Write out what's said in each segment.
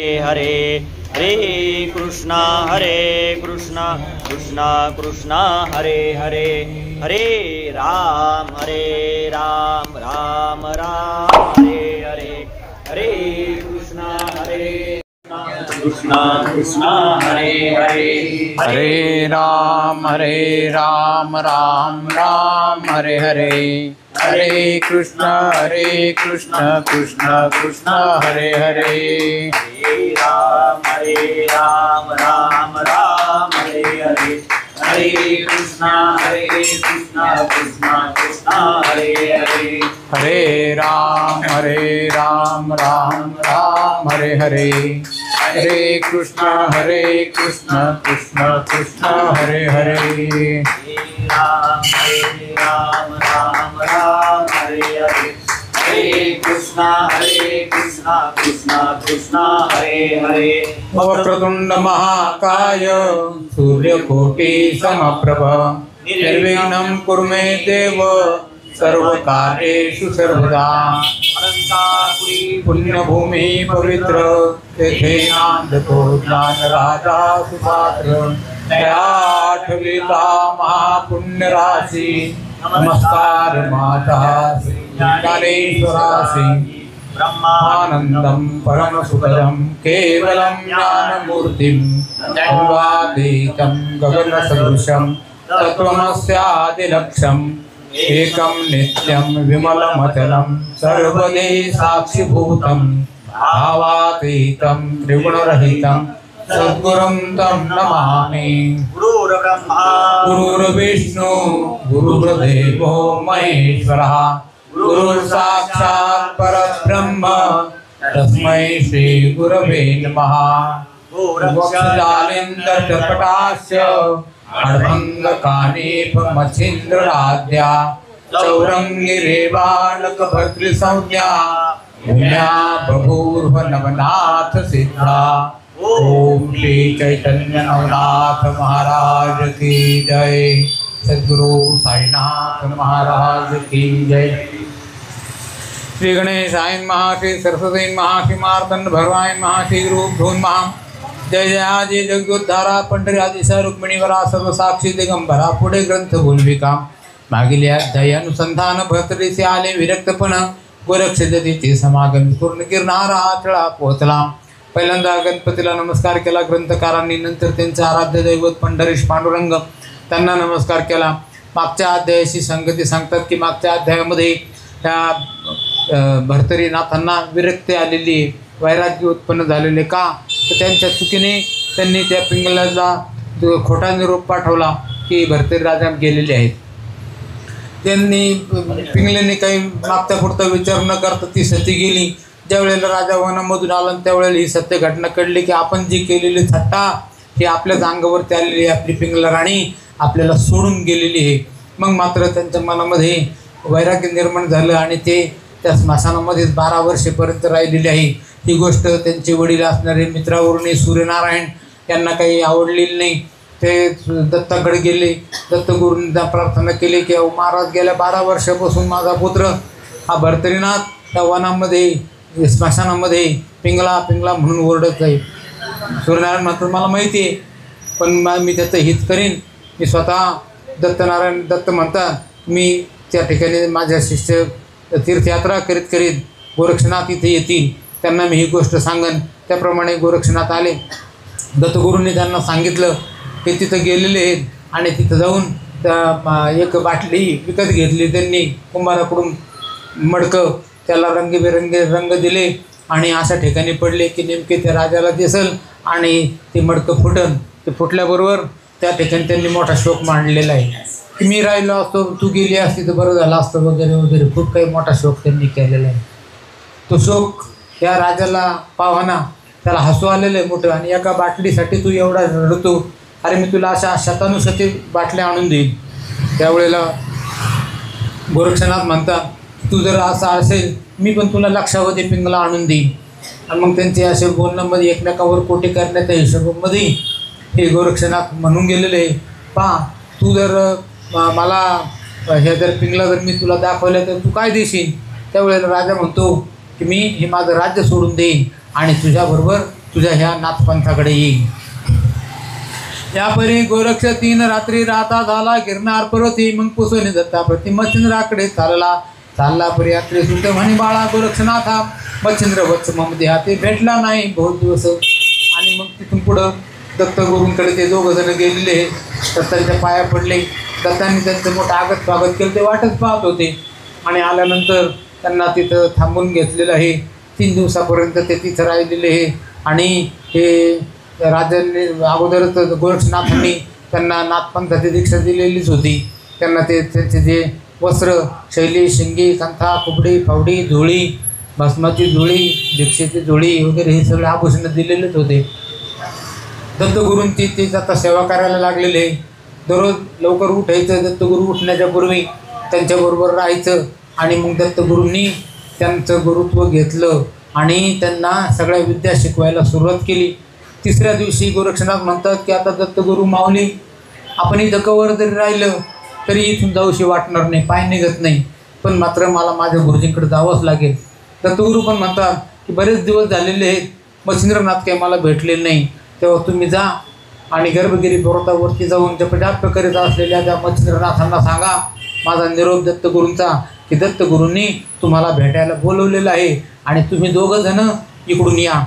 हरे हरे कृष्णा कृष्णा कृष्णा हरे हरे हरे राम राम राम हरे हरे हरे कृष्णा कृष्णा कृष्णा हरे हरे हरे राम राम राम हरे हरे हरे कृष्ण कृष्ण कृष्ण हरे हरे राम राम राम हरे हरे हरे कृष्णा कृष्णा कृष्णा हरे हरे हरे राम राम राम हरे हरे हरे कृष्ण कृष्ण कृष्ण हरे हरे राम राम राम हरे हरे हरे कृष्णा कृष्णा हरे हरे वक्रतुंड महाकाय सूर्यकोटि समप्रभ निर्विघ्नं कुरु मे देव सर्वकार्येषु सर्वदा पुण्यभूमि पवित्र तेथे नांदतो ज्ञानराजा सुपात्र आठविता महापुण्य राशि नमस्कार माता ज्ञानेश्वरासि ब्रह्मानंदं परमसुखदं केवलं ज्ञानमूर्तिं सर्वातीतं गगनसदृशं तत्त्वमस्यादिलक्ष्यम् एकं नित्यं विमलमचलं सर्वदे साक्षिभूतं भावातीतं त्रिगुणरहितं सद्गुरुं तं नमामि। गुरुर्ब्रह्मा गुरुर्विष्णु गुरुर्देवो महेश्वरः गुरुर्साक्षात् परब्रह्म तस्मै श्री गुरवे नमः। वक्षजालेन्द्रकटास्य अड्भङ्गकानीपमच्छिन्द्रराध्या चौरङ्गिरेवाणकभद्रसंज्ञा भूम्या बभूर्व नवनाथ सिद्धा। ओम श्री चैतन्य नवनाथ महाराज की जय। सद्गुरु साईनाथ महाराज की जय। श्री गणेशाय महा श्री सरस्वती महा श्री मार्तंड भगवान महा श्री रूप धून महा जय जय आजी जगदोद्धारा पंढरी आदिशा रुक्मिणीवरा सर्व साक्षी दिगंबरा पुढे ग्रंथ बोलविका मागील अध्याय अनुसंधान भर्तरीचे आले विरक्तपण गोरक्षतेचे समागम पूर्ण गिरणारा आचळा पोहोचला। पहिल्यांदा गणपतीला नमस्कार केला ग्रंथकारांनी, नंतर त्यांचे आराध्य दैवत पंढरीश पांडुरंग त्यांना नमस्कार केला। मागच्या अध्यायाशी संगती सांगतात की मागच्या अध्यायामध्ये त्या भर्तरीनाथांना विरक्ती आलेली, वैराग्य उत्पन्न झालेले का तर त्यांच्या चुकीने त्यांनी त्या पिंगलाला खोटा निरोप पाठवला की भर्तरी राजा गेलेले आहेत। त्यांनी पिंगलेने काही मागता पुढता विचार न करता ती सती गेली। ज्यावेळेला राजा वनामधून आला त्यावेळेला ही सत्य घटना कळली की आपण जी केलेली थट्टा ही आपल्याच अंगावरती आलेली आपली पिंगला राणी आपल्याला सोडून गेलेली आहे। मग मात्र त्यांच्या मनामध्ये वैराग्य निर्माण झालं आणि ते त्या स्मशानामध्येच 12 वर्षेपर्यंत राहिलेली आहे। ही गोष्ट त्यांचे वडील असणारे मित्रावरून सूर्यनारायण यांना काही आवडलेली नाही। ते दत्ताकडे गेले, दत्तगुरूंना प्रार्थना केली की महाराज गेल्या 12 वर्षापासून माझा पुत्र हा भर्तरीनाथ त्या वनामध्ये स्मशानामध्ये पिंगला पिंगला म्हणून ओरडत आहे। सूर्यनारायण मात्र मला माहिती आहे पण मी त्याचं हित करीन। मी स्वतः दत्त म्हणतात मी त्या ठिकाणी माझ्या शिष्य तीर्थयात्रा करीत गोरक्षनाथ इथे येतील, त्यांना मी ही गोष्ट सांगन। त्याप्रमाणे गोरक्षनाथ आले। दत्तगुरूंनी त्यांना सांगितलं ते तिथं गेलेले आहेत आणि तिथं जाऊन त्या एक बाटली विकत घेतली त्यांनी कुंभाराकडून, मडकं त्याला रंगीबेरंगी रंग दिले आणि अशा ठिकाणी पडले की नेमके त्या राजाला दिसल आणि ते मडकं फुटन। ते फुटल्याबरोबर त्या ठिकाणी त्यांनी मोठा शोक मांडलेला आहे की मी राहिलो असतो तू गेली असती तर बरं झालं असतं वगैरे वगैरे खूप काही मोठा शोक त्यांनी केलेला आहे। तो शोक या राजाला पावाना त्याला हसू आलेलं आहे मोठं आणि एका बाटलीसाठी तू एवढा रडतो, अरे मी तुला अशा शतानुशती बाटल्या आणून देईन। त्यावेळेला गोरक्षनाथ म्हणतात तू जर असं असेल मी पण तुला लक्षावधी पिंगला आणून देईन। आणि मग त्यांचे असे बोलण्यामध्ये एकमेकावर कोटी करण्याच्या हिशोबामध्ये हे गोरक्षनाथ म्हणून गेलेले पहा तू जर मला हे जर पिंगला जर मी तुला दाखवलं तर तू काय देशील? त्यावेळेला राजा म्हणतो की मी हे माझं राज्य सोडून देईन आणि तुझ्याबरोबर तुझ्या ह्या नाथपंथाकडे येईल. यापरी गोरक्ष 3 रात्री राहता झाला गिरनार पर्वती. मग पुसोनी दत्ता प्रति मच्छिंद्राकडे चालला परी यात्रे सुद्ध म्हणे बाळा गोरक्षनाथा. मच्छिंद्र वत्स मम देहाती भेटला नाही बहुत दिवस. आणि मग तिथून पुढं दत्तगुरूंकडे ते दोघं जण गेलेले. दत्तांच्या पाया पडले. दत्तांनी त्यांचं मोठं आगत स्वागत केलं. ते वाटच पाहत होते. आणि आल्यानंतर त्यांना तिथं थांबून घेतलेलं आहे. 3 दिवसापर्यंत ते तिथं राहिलेले आहे. आणि हे राजांनी अगोदरच गोरक्षनाथांनी त्यांना नाथपंथाची दीक्षा दिलेलीच होती. त्यांना ते त्यांचे जे वस्त्र शैली शिंगी कंथा कुबडी फावडी झोळी भस्माची झोळी दीक्षेची झोळी वगैरे हे सगळे आभूषणं दिलेलेच होते. दत्तगुरूंची तेच आता सेवा करायला लागलेले. दररोज लवकर उठायचं. दत्तगुरू उठण्याच्या पूर्वी त्यांच्याबरोबर राहायचं. आणि मग दत्तगुरूंनी त्यांचं गुरुत्व घेतलं आणि त्यांना सगळ्या विद्या शिकवायला सुरुवात केली. 3ऱ्या दिवशी गोरक्षनाथ म्हणतात की आता दत्तगुरू माऊली आपण इथं कवर जरी राहिलं तरी इथून जाऊशी वाटणार नाही, पाय निघत नाही, पण मात्र मला माझ्या गुरुजींकडे जावंच लागेल. दत्तगुरू पण म्हणतात की बरेच दिवस झालेले आहेत, मच्छिंद्रनाथ काही मला भेटलेले नाही, तेव्हा तुम्ही जा आणि गर्भगिरी पर्वतावरती जाऊन जपजाप करीत असलेल्या त्या मच्छिंद्रनाथांना सांगा माझा निरोप दत्तगुरूंचा की दत्तगुरूंनी तुम्हाला भेटायला बोलवलेलं आहे आणि तुम्ही दोघं जण इकडून या.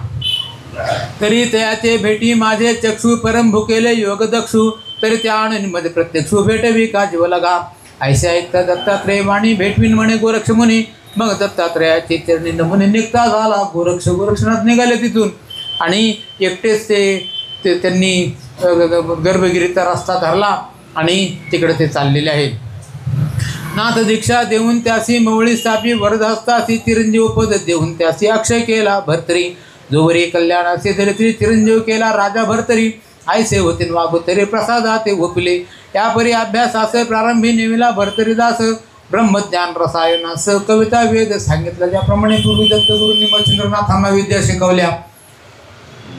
तरी त्याचे भेटी माझे चक्षु परम भुकेले योग दक्षु. तरी त्या आनंदीमध्ये प्रत्यक्ष भेटवी का जीव लगा. ऐसे ऐकता दत्तात्रेय वाणी भेटवीन म्हणे गोरक्ष मुनी. मग दत्तात्रेयाचे चरणी नमुने निघता झाला गोरक्षनाथ निघाले तिथून. आणि एकटेच ते त्यांनी गर्भगिरीचा रस्ता धरला आणि तिकडे ते चाललेले आहेत. नाथ दीक्षा देऊन त्यासी मवळी स्थापी वरदहस्तासी चिरंजीव पद देऊन त्यासी अक्षय केला भरतरी. जोवरी कल्याणाचे धरित्री चिरंजीव केला राजा भरतरी. आयसे होते वागोतरी प्रसादा ते ओपिले. यापरी अभ्यास असे प्रारंभी नेविला भरतरी दास. ब्रह्मज्ञान रसायनास कविता वेद सांगितलं. ज्याप्रमाणे पूर्वी दत्तगुरूंनी मच्छिंद्रनाथांना विद्या शिकवल्या,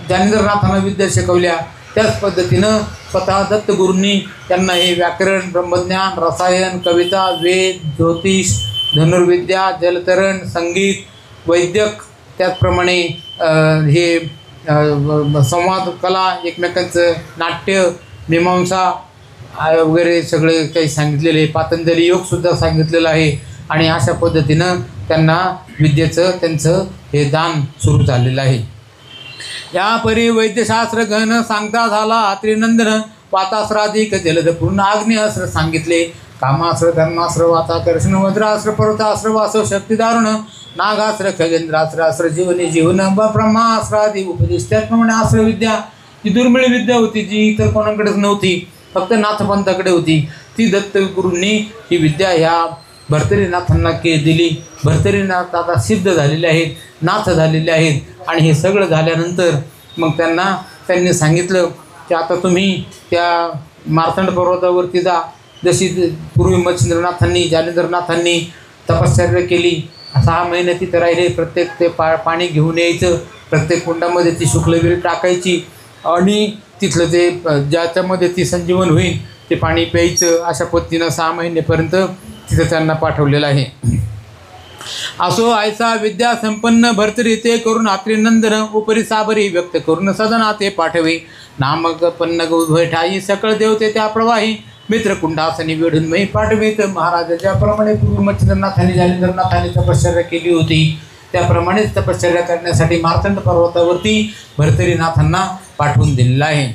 ज्ञानेंद्रनाथांना विद्या शिकवल्या, त्याच पद्धतीनं स्वतः दत्तगुरूंनी त्यांना हे व्याकरण ब्रह्मज्ञान रसायन कविता वेद ज्योतिष धनुर्विद्या जलतरण संगीत वैद्यक त्याचप्रमाणे हे संवाद कला एकमेकांचं नाट्य मीमांसा वगैरे सगळे काही सांगितलेले. पातंजली योगसुद्धा सांगितलेलं आहे. आणि अशा पद्धतीनं त्यांना विद्येचं त्यांचं हे दान सुरू झालेलं आहे. यापरी वैद्यशास्त्र गहन सांगता झाला त्रिनंदन. वातास्त्राधिक जलद पूर्ण आग्नेयास्त्र सांगितले. कामास्त्र धर्मास्त्र वाताकर्षण वज्रास्त्र पर्वतास्त्र वासव शक्तिदारुण नागास्त्र खगेंद्रास्त्र अस्त्र जीवनी जीवन ब्रह्मास्त्रादी उपदेश. त्याचप्रमाणे अस्त्रविद्या ही दुर्मिळ विद्या होती जी इतर कोणाकडेच नव्हती, फक्त नाथपंथाकडे होती. ती दत्तगुरूंनी ही विद्या ह्या भर्तरीनाथांना दिली. भर्तरीनाथ आता सिद्ध झालेले आहेत, नाथ झालेले आहेत. आणि हे सगळं झाल्यानंतर मग त्यांनी सांगितलं की आता तुम्ही त्या मार्तंड पर्वतावरती जा. जशी पूर्वी मच्छिंद्रनाथांनी ज्ञानेंद्रनाथांनी तपश्चर्या केली, 6 महिने तिथं राहिले. प्रत्येक ते पाणी घेऊन यायचं, प्रत्येक कुंडामध्ये ती शुक्लगिरी टाकायची आणि तिथलं ते ज्याच्यामध्ये ती संजीवन होईल ते पाणी प्यायचं. अशा पद्धतीनं 6 महिनेपर्यंत तिथं त्यांना पाठवलेलं आहे. असो ऐसा विद्या संपन्न भर्तरी ते करून आत्रिनंदन उपरी साबरी व्यक्त करून सदना ते पाठवे. नामक पन्नग उभय ठाई सकळ देवते त्या प्रवाही मित्रकुंडासनी वेढून मी पाठवीत. महाराजा ज्याप्रमाणे पूर्वी मच्छिंद्रनाथांनी ज्ञानेंद्रनाथांनी तपश्चर्या केली होती त्याप्रमाणेच तपश्चर्या करण्यासाठी मार्तंड पर्वतावरती भर्तरीनाथांना पाठवून दिलेलं आहे.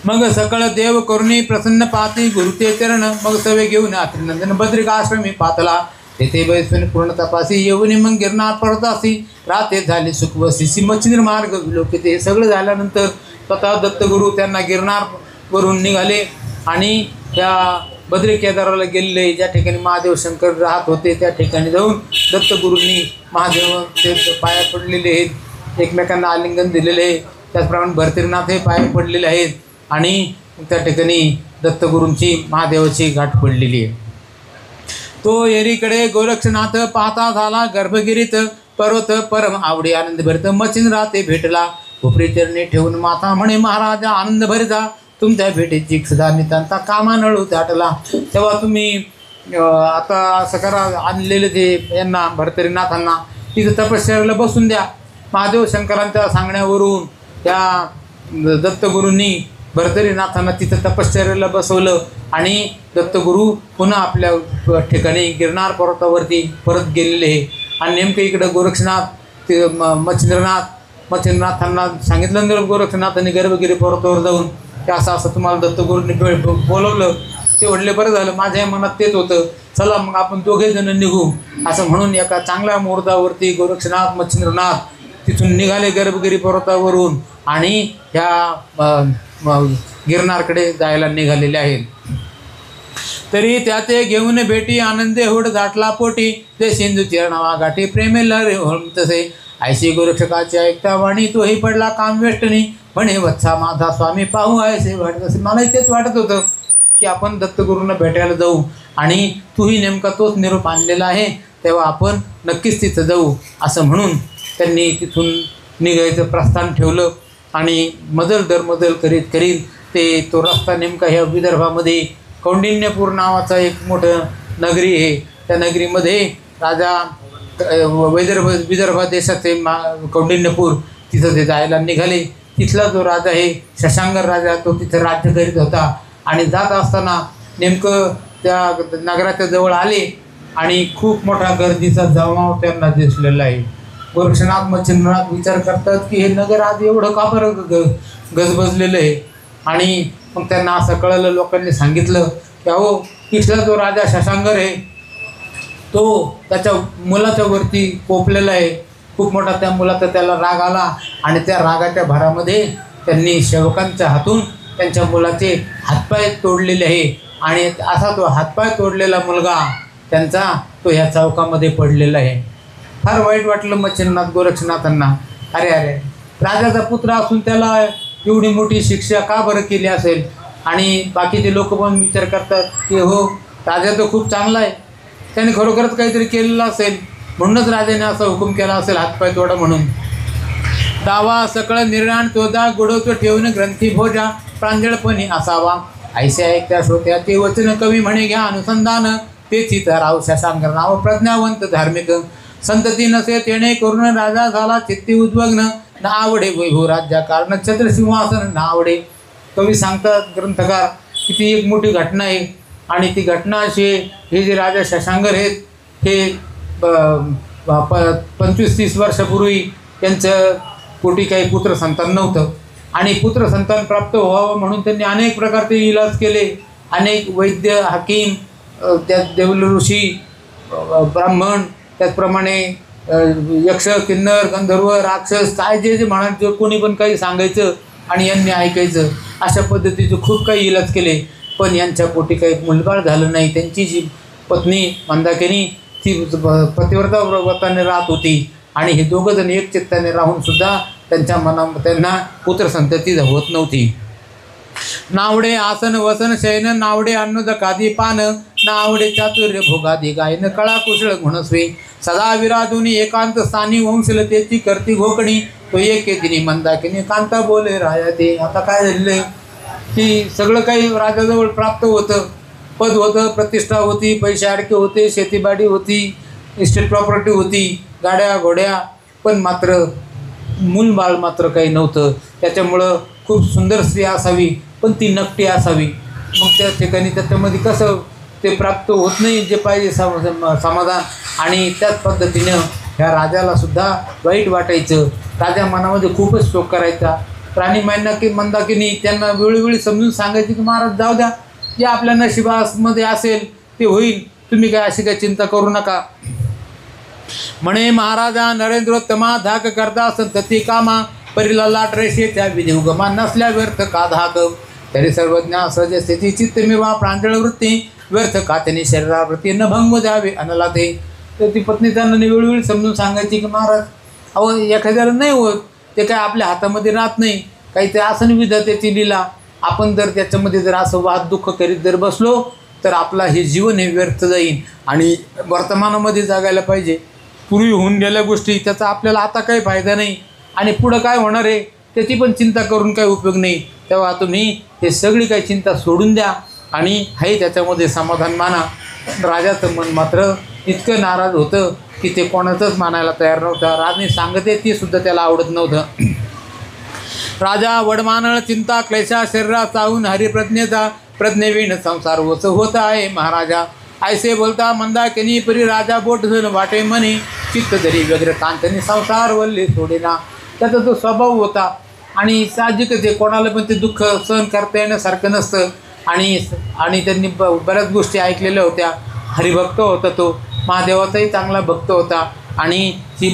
मग सकळ देव करुणी प्रसन्न पाहती गुरुते चरण. मग सवे घेऊन आत्रिनंदन बद्रिकाश्रमी पातला. तेथे बैसून पूर्ण तपासी येऊन मग गिरनार पर्वतासी. राते झाले सुखवसी मच्छिंद्र मार्ग विलोकित. हे सगळं झाल्यानंतर स्वतः दत्तगुरू त्यांना गिरनारवरून निघाले आणि त्या बद्री केदाराला गेलेले. ज्या ठिकाणी महादेव शंकर राहत होते त्या ठिकाणी जाऊन दत्तगुरूंनी महादेव ते पाया पडलेले आहेत, एकमेकांना आलिंगन दिलेले आहे. त्याचप्रमाणे भर्तरीनाथ हे पाया पडलेले आहेत आणि त्या ठिकाणी दत्तगुरूंची महादेवाची गाठ पडलेली आहे. तो एरीकडे गोरक्षनाथ पाहता झाला गर्भगिरीत. पर्वत परम आवडी आनंद भरित मच्छिंद्रा ते भेटला. उपरी चरणी ठेवून माता म्हणे महाराजा आनंद भरिता. तुमच्या भेटीची क्षुधा नितांता कामा नळू दाटला. तेव्हा तुम्ही आता असं करा, आणलेले ते यांना भर्तरीनाथांना तिथं तपश्चर्याला बसून द्या महादेव शंकरांच्या सांगण्यावरून त्या दत्तगुरूंनी भर्तरीनाथांना तिथं तपश्चर्याला बसवलं आणि दत्तगुरू पुन्हा आपल्या ठिकाणी गिरनार पर्वतावरती परत गेलेले आहे. आणि नेमकं इकडं गोरक्षनाथ ते मच्छिंद्रनाथांना सांगितलं ना गोरक्षनाथांनी गर्भगिरी पर्वतावर जाऊन की असं असं तुम्हाला दत्तगुरूंनी बोलवलं. ते म्हटले बरं झालं, माझ्या मनात तेच होतं, चला मग आपण दोघे जण निघू. असं म्हणून एका चांगल्या मुहूर्तावरती गोरक्षनाथ मच्छिंद्रनाथ तिथून निघाले गर्भगिरी पर्वतावरून आणि ह्या गिरनारकडे जायला निघालेले आहेत. तरी त्याचे घेऊन भेटी आनंदे होड दाटला पोटी ते सिंधू चरणावा गाठी प्रेमेला रे होम तसे ऐशी गोरक्षकाची ऐकता वाणी तोही पडला काम वेष्टनी म्हणे वत्सा माझा स्वामी पाहू ऐसे वाटत असे. मलाही तेच वाटत होतं की आपण दत्तगुरूंना भेटायला जाऊ आणि तूही नेमका तोच निरोप आणलेला आहे, तेव्हा आपण नक्कीच तिथं जाऊ असं म्हणून त्यांनी तिथून निघायचं प्रस्थान ठेवलं. आणि मदल दरमदल करीत करीत तो रस्ता नेमका ह्या विदर्भामध्ये कौंडिन्यपूर नावाचा एक मोठं नगरी आहे. त्या नगरीमध्ये राजा विदर्भ देशाचे कौंडिन्यपूर तिथं ते जायला निघाले. तिथला जो राजा आहे शशांकर राजा, तो तिथं राज्य करीत होता. आणि जात असताना नेमकं त्या नगराच्या जवळ आले आणि खूप मोठा गर्दीचा जमाव त्यांना दिसलेला आहे. गोरक्षनाथ मच्छिंद्रनाथ विचार करतात की हे नगर आज एवढं का बरं गजबजलेलं आहे. आणि मग त्यांना असं कळलं, लोकांनी सांगितलं की अहो इथला जो राजा शशांकर आहे तो त्याच्या मुलाच्या वरती कोपलेला आहे. खूप मोठा त्या मुलाचा त्याला राग आला आणि त्या रागाच्या भरामध्ये त्यांनी सेवकांच्या हातून त्यांच्या मुलाचे हातपाय तोडलेले आहे. आणि असा तो हातपाय तोडलेला मुलगा त्यांचा तो ह्या चौकामध्ये पडलेला आहे. फार वाईट वाटलं मच्छिंद्रनाथ गोरक्षनाथांना. अरे अरे, राजाचा पुत्र असून त्याला एवढी मोठी शिक्षा का बरं केली असेल. आणि बाकीचे लोक पण विचार करतात की हो राजा तर खूप चांगला आहे, त्याने खरोखरच काहीतरी केलेलं असेल म्हणूनच राजाने असा हुकूम केला असेल हातपाय तोडा म्हणून. दावा सकळ निर्णाण तोदा गुडवतो ठेवून ग्रंथी भोजा प्रांजळपणी असावा ऐसे ऐकत्या श्रोत्या ते वचन कवी म्हणे घ्या अनुसंधान तेथी तर राव शशांकर नाव प्रज्ञावंत धार्मिक संतती नसे तेणे करून राजा झाला चित्ती उद्वग्न ना आवडे वैभव राज्या कारण छत्र सिंहासन ना आवडे. कवी सांगतात ग्रंथकार की ती एक मोठी घटना आहे आणि ती घटना अशी आहे, हे जे राजा शशांकर आहेत हे 25-30 वर्षापूर्वी त्यांचं पोटी काही पुत्र संतान नव्हतं आणि पुत्र संतान प्राप्त व्हावं म्हणून त्यांनी अनेक प्रकारचे इलाज केले. अनेक वैद्य हकीम, त्यात देवल ऋषी, ब्राह्मण, त्याचप्रमाणे यक्ष किन्नर गंधर्व राक्षस काय जे जे म्हणायचं कोणी पण काही सांगायचं आणि यांनी ऐकायचं. अशा पद्धतीचे खूप काही इलाज केले पण यांच्या पोटी काही मुलबाळ झालं नाही. त्यांची जी पत्नी मंदाकिनी ती पतिव्रता व्रताने राहत होती आणि हे दोघं जण एक चित्ताने राहून सुद्धा त्यांच्या त्यांना पुत्रसंतती होत नव्हती. नावडे आसन वसन शयन नावडे अन्नदकादी पान नावडे चातुर्य भोगादी गायन कळा कुशळ गुणस्वे सदा विराधुनी एकांत स्थानी वंशलतेची करती घोकणी तो एके दिनी मंदाकिनी कांता बोले राया ते. आता काय झालेलं आहे की सगळं काही राजाजवळ प्राप्त होतं, पद होतं, प्रतिष्ठा होती, पैसे अडके होते, शेतीबाडी होती, इस्टेट प्रॉपर्टी होती, गाड्या घोड्या, पण मात्र मूलबाळ मात्र काही नव्हतं. त्याच्यामुळं खूप सुंदर स्त्री असावी पण ती नकटी असावी. मग त्या ठिकाणी त्याच्यामध्ये कसं ते प्राप्त होत नाही जे पाहिजे समाधान. आणि त्याच पद्धतीनं ह्या राजाला सुद्धा वाईट वाटायचं. राजा मनामध्ये खूपच शोक करायचा. राणी मंदाकिनी त्यांना वेळोवेळी समजून सांगायची की महाराज जाऊ द्या, जे आपल्या नशिबामध्ये असेल ते होईल, तुम्ही काय अशी काही चिंता करू नका. म्हणे महाराजा नरेंद्रोत्तमा धाक करता संतती कामा परिला लाट रेषेच्या विधी उगमा नसल्या व्यर्थ का धाक तरी सर्वज्ञा सहज स्थिती चित्तमेवा प्रांजळ वृत्ती व्यर्थ का त्यांनी शरीरावृत्ती न भंग द्यावे अनला ते. तर ती पत्नी त्यांना वेळोवेळी समजून सांगायची की महाराज अहो एखाद्याला नाही होत, ते काय आपल्या हातामध्ये राहत नाही, काही ते आसन विधात्याची लीला. आपण जर त्याच्यामध्ये जर असं वाद दुःख करीत जर बसलो तर आपला हे जीवन हे व्यर्थ जाईल. आणि वर्तमानामध्ये जगायला पाहिजे. पूर्वी होऊन गेल्या गोष्टी त्याचा आपल्याला आता काही फायदा नाही आणि पुढं काय होणार आहे त्याची पण चिंता करून काही उपयोग नाही. तेव्हा तुम्ही हे सगळी काही चिंता सोडून द्या आणि हे त्याच्यामध्ये समाधान माना. राजाचं मन मात्र इतकं नाराज होतं की ते कोणाचंच मानायला तयार नव्हता. राणी सांगते ती सुद्धा त्याला आवडत नव्हतं. राजा वडमानळ चिंता क्लेशा शरीरा चावून हरिप्रज्ञेचा प्रज्ञेवीण संसार वच होत आहे महाराजा. ऐसे बोलता मंदाकिनी परी राजा बोट धन वाटे म्हणे चित्त जरी व्यग्र कांतनी संसार वल्ली सोडेना. त्याचा तो स्वभाव होता आणि साहजिकच आहे, कोणाला पण ते दुःख सहन करता येण्यासारखं नसतं. आणि त्यांनी बऱ्याच गोष्टी ऐकलेल्या होत्या. हरिभक्त होता तो, महादेवाचाही चांगला भक्त होता आणि ती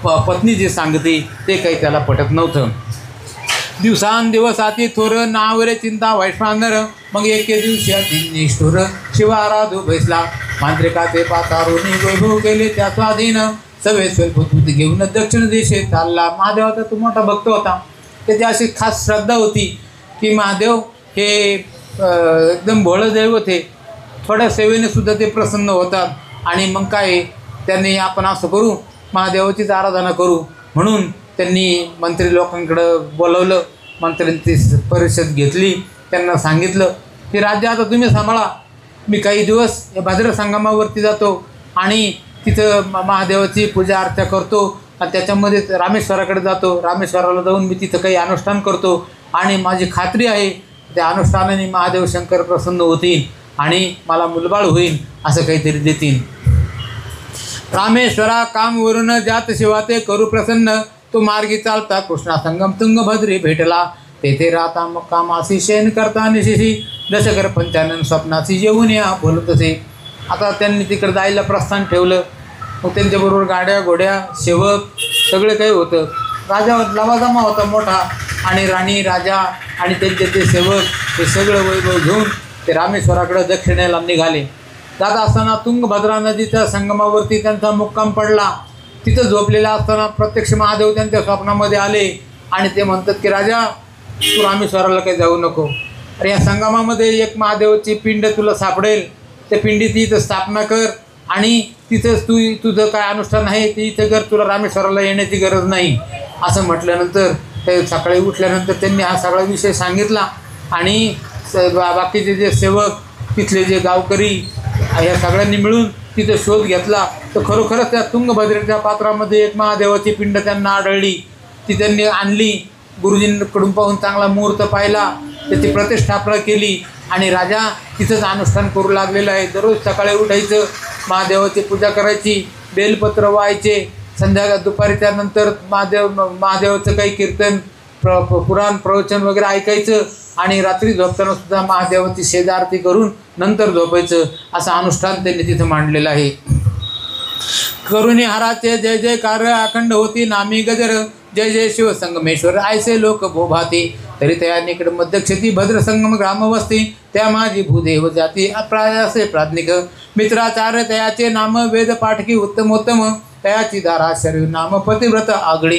पत्नी जे सांगते ते काही त्याला पटत नव्हतं. दिवसांदिवस आती थोर नावरे चिंता वैश्वानर मग एके दिवशी अति निष्ठुर शिवाराधू बैसला. मांत्रिकाचे पातारुनी वैभव केले त्या स्वाधीन सवे स्वल्पभूती घेऊन दक्षिण दिशेत चालला. महादेवाचा तो मोठा भक्त होता. त्याची अशी खास श्रद्धा होती की महादेव हे एकदम भोळं दैवत आहे. थोड्या सेवेने सुद्धा ते प्रसन्न होतात. आणि मग काय त्यांनी आपण असं करू, महादेवाचीच आराधना करू म्हणून त्यांनी मंत्री लोकांकडं बोलवलं. मंत्र्यांची परिषद घेतली. त्यांना सांगितलं की राज्य आता तुम्ही सांभाळा, मी काही दिवस या भाद्र संगमावरती जातो आणि तिथं महादेवाची पूजा अर्चा करतो आणि त्याच्यामध्ये रामेश्वराकडे जातो. रामेश्वराला जाऊन मी तिथं काही अनुष्ठान करतो आणि माझी खात्री आहे त्या अनुष्ठानाने महादेव शंकर प्रसन्न होतील आणि मला मुलबाळ होईल, असं काहीतरी देतील. रामेश्वरा काम वरून जात शिवा ते करू प्रसन्न. तो मार्गी चालता कृष्णा संगम तुंगभद्री भेटला. तेथे राहता मुक्कामासी शेण करता निशिशी दशकर पंचानन स्वप्नासी येऊन या बोलत असे. आता त्यांनी तिकडे जायला प्रस्थान ठेवलं. मग त्यांच्याबरोबर गाड्या घोड्या सेवक सगळे काही होतं. राजा लवाजमा होता मोठा आणि राणी राजा आणि त्यांचे ते सेवक हे सगळं वैभव घेऊन ते रामेश्वराकडे दक्षिणेला निघाले. जात असताना तुंगभद्रा नदीच्या संगमावरती त्यांचा मुक्काम पडला. तिथं झोपलेला असताना प्रत्यक्ष महादेव त्यांच्या स्वप्नामध्ये आले आणि ते म्हणतात की राजा तू रामेश्वराला काही जाऊ नको. अरे या संगमामध्ये एक महादेवाची पिंड तुला सापडेल, त्या पिंडीची इथं स्थापना कर आणि तिथंच तुझं काय अनुष्ठान आहे ते इथं कर, तुला रामेश्वराला येण्याची गरज नाही. असं म्हटल्यानंतर ते सकाळी उठल्यानंतर त्यांनी हा सगळा विषय सांगितला आणि बाकीचे जे सेवक तिथले जे गावकरी या सगळ्यांनी मिळून तिथं शोध घेतला. तर खरोखरच त्या तुंगभद्रेच्या पात्रामध्ये एक महादेवाची पिंड त्यांना आढळली. ती त्यांनी आणली. गुरुजींकडून पाहून चांगला मुहूर्त पाहिला, त्याची प्रतिष्ठापना केली आणि राजा तिथंच अनुष्ठान करू लागलेलं आहे. दररोज सकाळी उठायचं, महादेवाची पूजा करायची, बेलपत्र व्हायचे, दुपारी त्यानंतर महादेवाचं काही कीर्तन पुराण प्रवचन वगैरे ऐकायचं आणि रात्री झोपताना सुद्धा महादेवाची सेवा आरती करून नंतर झोपायचं. असं अनुष्ठान त्यांनी तिथं मांडलेलं आहे. करुणी हाराचे जय जयकार अखंड होती नामी गजर जय जय शिव संगमेश्वर ऐसे लोक भोभाती. तरी त्या निकड मध्यक्षती भद्र संगम ग्राम वस्ती त्या माझी भूदेव जाती अप्रायासे प्राज्ञिक मित्राचार्य तयाचे नाम वेद पाठकी उत्तमोत्तम तयाची धारा शरीर नाम पतिव्रत आगळी.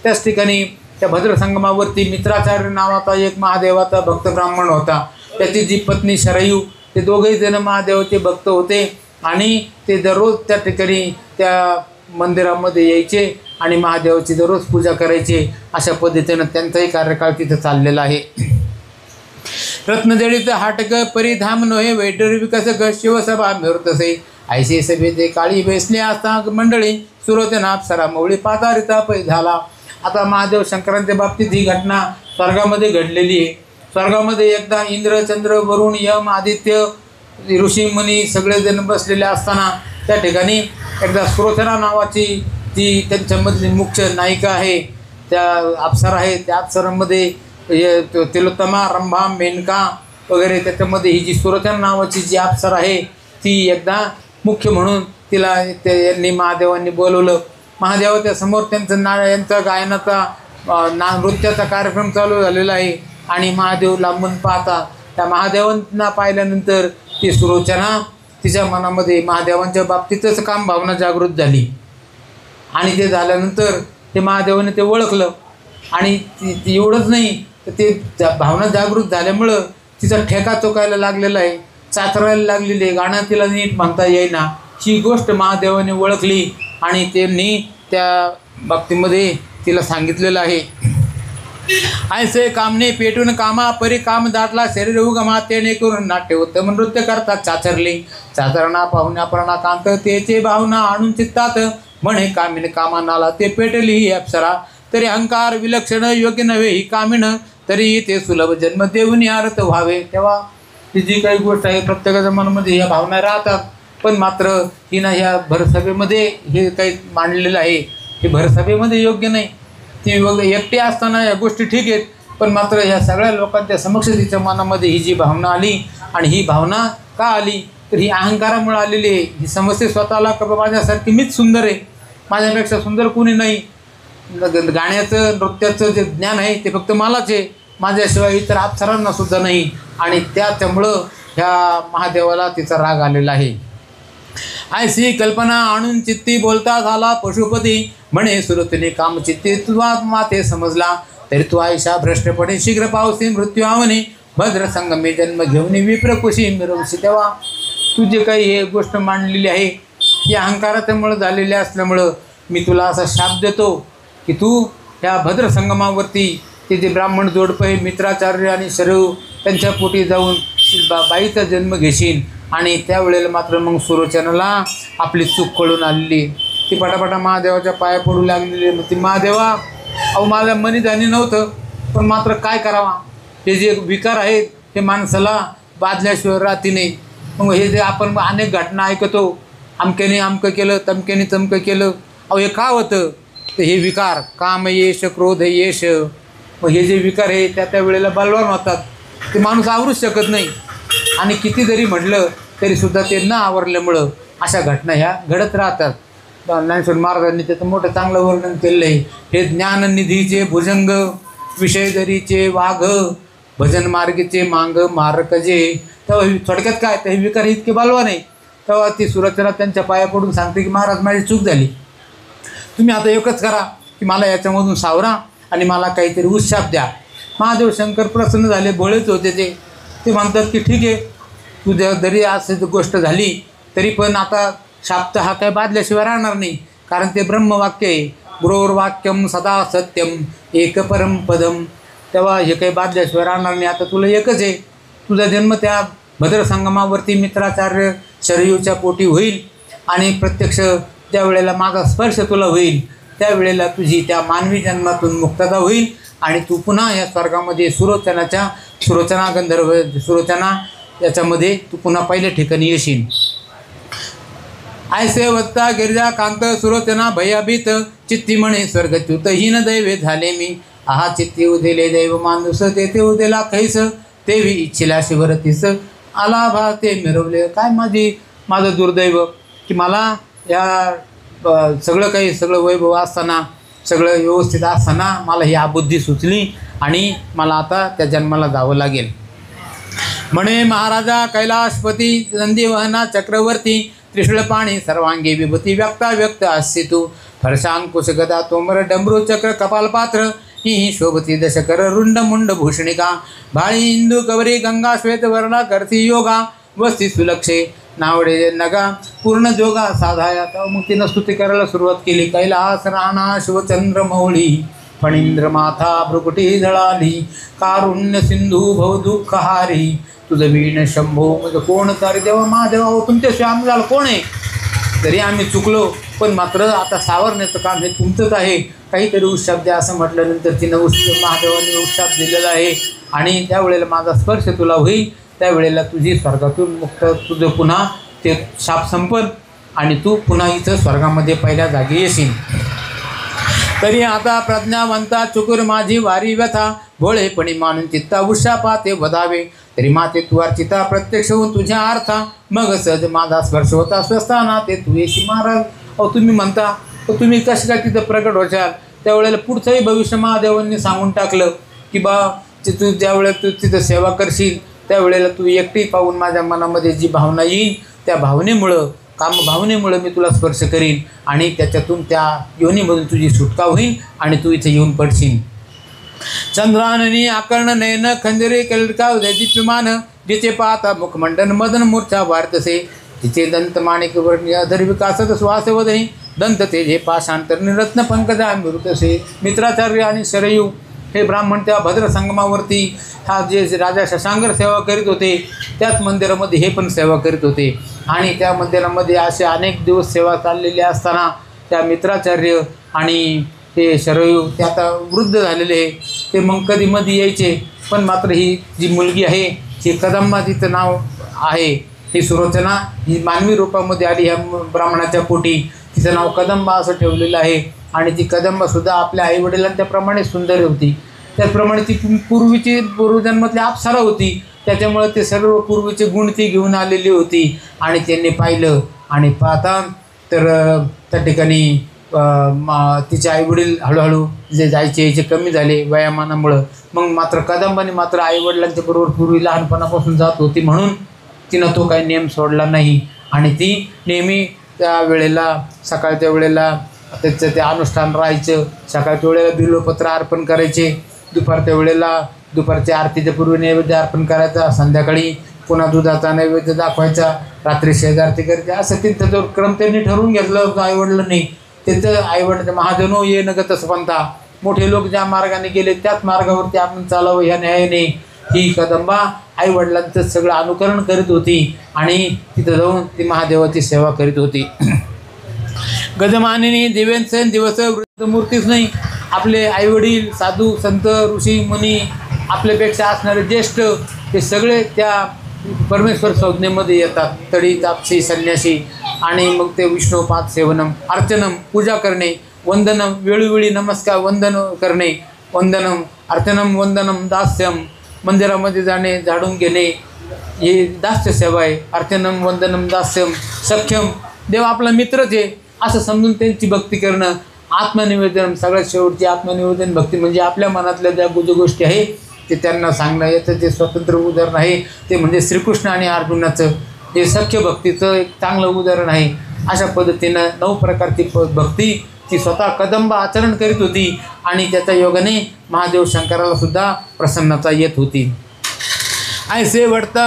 त्याच ठिकाणी त्या भद्र संगमावरती मित्राचार्य नावाचा एक महादेवाचा भक्त ब्राह्मण होता. त्याची जी पत्नी शरयू, ते दोघेही जण महादेवाचे भक्त होते आणि ते दररोज त्या ठिकाणी त्या मंदिरामध्ये यायचे आणि महादेवाची दररोज पूजा करायचे. अशा पद्धतीनं त्यांचाही कार्यकाळ तिथं चाललेला आहे. रत्नजडीत हाटक परिधाम नोहे वैडरी विकसक शिवसभा मिळतसे ऐसे सभेचे काळी बेसले असता मंडळी सुरतना अप्सरा मवळी पातारिता पै झाला. आता महादेव शंकरांच्या बाबतीत ही घटना स्वर्गामध्ये घडलेली आहे. स्वर्गामध्ये एकदा इंद्र चंद्र वरुण यम आदित्य ऋषीमुनी सगळेजण बसलेले असताना त्या ठिकाणी एकदा सुरोचना नावाची जी त्यांच्यामधली मुख्य नायिका आहे, त्या अप्सरा आहे, त्या अप्सरांमध्ये तिलोत्तमा रंभा मेनका वगैरे त्याच्यामध्ये ही जी सुरोचना नावाची जी अप्सरा आहे ती एकदा मुख्य म्हणून तिला यांनी महादेवांनी बोलवलं. महादेवाच्या समोर त्यांचं यांचा गायनाचा नृत्याचा कार्यक्रम चालू झालेला आहे आणि महादेव लांबून पाहता त्या महादेवांना पाहिल्यानंतर ती सुरोचना तिच्या मनामध्ये महादेवांच्या बाबतीतच काम भावना जागृत झाली आणि ते झाल्यानंतर ते महादेवाने ते ओळखलं आणि एवढंच नाही तर ते भावना जागृत झाल्यामुळं तिचा ठेका चोकायला लागलेला आहे, चाचरायला लागलेली आहे, गाणं तिला नीट म्हणता येईना. ही गोष्ट महादेवाने ओळखली आणि त्यांनी त्या बाबतीमध्ये तिला सांगितलेलं आहे. ऐसे कामने पेटून कामा परी काम दाटला शरीर उगमा तेने करून नाट्य उत्तम नृत्य करतात चाचरले चाचरणा पाहुण्या प्रणा कांत तेचे भावना आणून चित्तात म्हणे कामिन कामानाला ते पेटली ही अप्सरा तरी अहंकार विलक्षण योग्य नव्हे ही कामिन तरी ते सुलभ जन्म देऊन आरत व्हावे. तेव्हा ही जी काही गोष्ट आहे प्रत्येकाच्या मनामध्ये ह्या भावना राहतात, पण मात्र हिनं ह्या भरसभेमध्ये हे काही मांडलेलं आहे हे भरसभेमध्ये योग्य नाही. ती एकटी असताना या गोष्टी ठीक आहेत, पण मात्र ह्या सगळ्या लोकांच्या समक्ष तिच्या मनामध्ये ही जी भावना आली आणि ही भावना का आली तर ही अहंकारामुळे आलेली आहे. ही समस्या स्वतःला का माझ्यासारखी मीच सुंदर आहे, माझ्यापेक्षा सुंदर कोणी नाही. गाण्याचं नृत्याचं जे ज्ञान आहे ते फक्त मलाच आहे, माझ्याशिवाय इतर अप्सरांना सुद्धा नाही. आणि त्याच्यामुळं ह्या महादेवाला तिचा राग आलेला आहे. ऐसी कल्पना आणून चित्ती बोलता झाला पशुपती म्हणे सुरतीने काम चित्ती तुझा माते समजला तरी तू आयशा भ्रष्टपणे शीघ्र पावसी मृत्यू आवने भद्र संगमे जन्म घेऊन विप्रकुशी मिरवशी. तेव्हा तू जे काही हे गोष्ट मांडलेली आहे ही अहंकाराच्यामुळं झालेली असल्यामुळं मी तुला असा शाप देतो की तू ह्या भद्र संगमावरती ते जे ब्राह्मण जोडपं आहे मित्राचार्य आणि शरीर त्यांच्या पोटी जाऊन बाईचा जन्म घेशील. आणि त्यावेळेला मात्र मग सुरोचनाला आपली चूक कळून आलेली, ती पटापटा महादेवाच्या पाया पडू लागलेली. मग ती महादेवा अहो मला मनी जाणी नव्हतं, पण मात्र काय करावा, हे जे विकार आहेत हे माणसाला बादल्याशिवाय राहती नाही. मग हे जे आपण अनेक घटना ऐकतो, अमक्याने अमकं केलं तमक्याने तमकं केलं, अहो हे का होतं तर हे विकार काम येश क्रोध येश, मग हे जे विकार आहे त्या वेळेला बलवान होतात, ते माणूस आवरूच शकत नाही. आणि किती जरी म्हटलं तरीसुद्धा ते न आवरल्यामुळं अशा घटना ह्या घडत राहतात. ज्ञानेश्वर महाराजांनी त्याचं मोठं चांगलं वर्णन केलेलं आहे. हे ज्ञाननिधीचे भुजंग विषयदरीचे वाघ भजन मार्गीचे मांग मारकजे. तेव्हा थोडक्यात काय तर हे विकार इतके बलवान आहे. तेव्हा ती सुरचना त्यांच्या पाया पडून सांगते की महाराज माझी चूक झाली, तुम्ही आता एकच करा की मला याच्यामधून सावरा आणि मला काहीतरी उत्शाप द्या. महादेव शंकर प्रसन्न झाले, भोळेच होते ते म्हणतात की ठीक आहे तुझ्या जरी अशी गोष्ट झाली तरी पण आता शाप तर हा काय बादल्याशिवाय राहणार नाही, कारण ते ब्रह्मवाक्य आहे. गुरोर्वाक्यम सदा सत्यम एक परम पदम. तेव्हा हे काही बादल्याशिवाय राहणार नाही. आता तुला एकच आहे, तुझा जन्म त्या भद्र संगमावरती मित्राचार्य शरयूच्या पोटी होईल आणि प्रत्यक्ष ज्या वेळेला माझा स्पर्श तुला होईल त्यावेळेला तुझी त्या मानवी जन्मातून मुक्तता होईल आणि तू पुन्हा या स्वर्गामध्ये सुरोचना गंधर्व सुरोचना याच्यामध्ये तू पुन्हा पहिल्या ठिकाणी येशील. ऐसे वत्ता गिरिजा कांत सुरोचना भयाभीत चित्ती म्हणे स्वर्गच्युत हीन दैवे झाले मी. आहा चित्ती उदेले दैव माणूस तेथे उदेला खैस तेवी इच्छिला शिवरतीस आला भा ते मिरवले. काय माझं दुर्दैव की मला या सगळं वैभव असताना सगळं व्यवस्थित असताना मला ही अबुद्धी सुचली आणि मला आता त्या जन्माला जावं लागेल. म्हणे महाराजा कैलाशपती नंदीवहना चक्रवर्ती त्रिशूळ पाणी सर्वांगी विभूती व्यक्ता व्यक्त अस्य तू फरशांकुश गदा तोमर डमरू चक्र कपालपात्र ही शोभती दशकर रुंड मुंड भूषणिका भाळी इंदू कवरी गंगा श्वेत वर्णा करती योगा वस्ती सुलक्षे नावडे नगा पूर्ण जोगा साधाया. मग तिनं स्तुती करायला सुरुवात केली. कैलास राणा शिवचंद्र मौळी फणींद्र माथा भ्रुकुटी जळाली कारुण्य सिंधू भवदुःखहारी तुझं वीण शंभो म्हणजे कोण तारी देवा महादेवा हो तुमच्याशिवाय आम्हाला कोण आहे. जरी आम्ही चुकलो पण मात्र आता सावरण्याचं काम हे तुमचंच आहे, काहीतरी उत्शाप द्या असं म्हटल्यानंतर तिनं महादेवाने उत्शाप दिलेला आहे. आणि त्यावेळेला माझा स्पर्श तुला होईल, त्यावेळेला तुझी स्वर्गातून मुक्त तुझं पुन्हा ते शाप संपल आणि तू पुन्हा इथं स्वर्गामध्ये पहिल्या जागी येशील. तरी आता प्रज्ञावंता चुकूर माझी वारी व्यथा भोळेपणी मानून चित्ता उत्शापाते वधावे. तरी माते तू अर्चिता प्रत्यक्ष होऊन तुझ्या अर्था मग सहज माझा स्पर्श होता स्वस्थाना ते तू येशी महाराज. अहो तुम्ही म्हणता तर तुम्ही कशी काय तिथं प्रकट व्हाल. त्यावेळेला पुढचंही भविष्य महादेवांनी सांगून टाकलं की बा तू ज्यावेळेला तू तिथं सेवा करशील त्यावेळेला तू एकटी पाहून माझ्या मनामध्ये जी भावना येईल त्या भावनेमुळं कामभावनेमुळं मी तुला स्पर्श करीन आणि त्याच्यातून त्या योनीमधून तुझी सुटका होईल आणि तू इथे येऊन पडशील. चंद्राननी आकर्ण नयन खंजरे कलका दीप्यमान जिचे पाहता मुखमंडन मदन मूर्छा वार्तसे तिचे दंत माणिक वर्णीय अधर विकासत श्वास वदनी दंत तेजे पाशांतर रत्न पंकजा मृतसे. मित्राचार्य आणि शरयू हे ब्राह्मण त्या भद्र संगमावरती हा जे राजा शशांकर सेवा करीत होते त्याच मंदिरामध्ये हे पण सेवा करीत होते. आणि त्या मंदिरामध्ये असे अनेक दिवस सेवा चाललेली असताना त्या मित्राचार्य आणि ते शरयू ते आता वृद्ध झालेले आहे. ते मग कधी मध्ये यायचे. पण मात्र ही जी मुलगी आहे ही कदंबा तिचं नाव आहे. ही सुलोचना ही मानवी रूपामध्ये आली ह्या ब्राह्मणाच्या पोटी. तिचं नाव कदंबा असं ठेवलेलं आहे. आणि ती कदंबासुद्धा आपल्या आईवडिलांच्याप्रमाणे सुंदर होती. त्याचप्रमाणे ती पूर्वीची पूर्वजन्मातली अप्सरा होती. त्याच्यामुळे ते सर्व पूर्वीचे गुण ती घेऊन आलेली होती. आणि त्यांनी पाहिलं आणि पाहता तर त्या ठिकाणी तिचे आईवडील हळूहळू जे जायचे यायचे कमी झाले वयामानामुळं. मग मात्र कदंबाने मात्र आईवडिलांच्या बरोबर पूर्वी लहानपणापासून जात होती म्हणून तिनं तो काही नियम सोडला नाही. आणि ती नेहमी त्या वेळेला सकाळच्या वेळेला त्याचं ते अनुष्ठान राहायचं. सकाळच्या वेळेला बिल्वपत्र अर्पण करायचे. दुपारच्या वेळेला दुपारच्या आरतीच्या पूर्वी नैवेद्य अर्पण करायचा. संध्याकाळी पुन्हा दुधाचा नैवेद्य दाखवायचा. रात्री शेजारती करायची. असं त्यांचा जो क्रम त्यांनी ठरवून घेतला होता आईवडिलांनी. त्यांचं आईवडिलांच्या महाजनो ये न गतच पंथा. मोठे लोक ज्या मार्गाने गेले त्याच मार्गावरती आपण चालावं ह्या न्यायाने ही कदंबा आईवडिलांचं सगळं अनुकरण करीत होती. आणि तिथं जाऊन ती महादेवाची सेवा करीत होती. गजमानिनी दिव्यांसन दिवस वृद्धमूर्तीच नाही. आपले आईवडील साधू संत ऋषी मुनी आपल्यापेक्षा असणारे ज्येष्ठ ते सगळे त्या परमेश्वर संज्ञेमध्ये येतात. तडी तापसी संन्यासी. आणि मग ते विष्णुपाद सेवनम अर्चनम पूजा करणे वंदनम वेळोवेळी नमस्कार वंदन करणे वंदनम अर्चनम वंदनम दास्यम मंदिरामध्ये जाणे झाडून घेणे हे दास्य सेवा आहे. अर्चनम वंदनम दास्यम सख्यम देव आपला मित्रच आहे असं समजून त्यांची भक्ती करणं. आत्मनिवेदन सगळ्यात शेवटची आत्मनिवेदन भक्ती म्हणजे आपल्या मनातल्या ज्या गोष्टी आहे ते त्यांना सांगणं. याचं जे स्वतंत्र उदाहरण आहे ते म्हणजे श्रीकृष्ण आणि अर्जुनाचं हे सख्य भक्तीचं एक चांगलं उदाहरण आहे. अशा पद्धतीनं 9 प्रकारची भक्ती ती स्वतः कदंबा आचरण करीत होती. आणि त्याच्या योगाने महादेव शंकराला सुद्धा प्रसन्नता येत होती. ऐसे वळता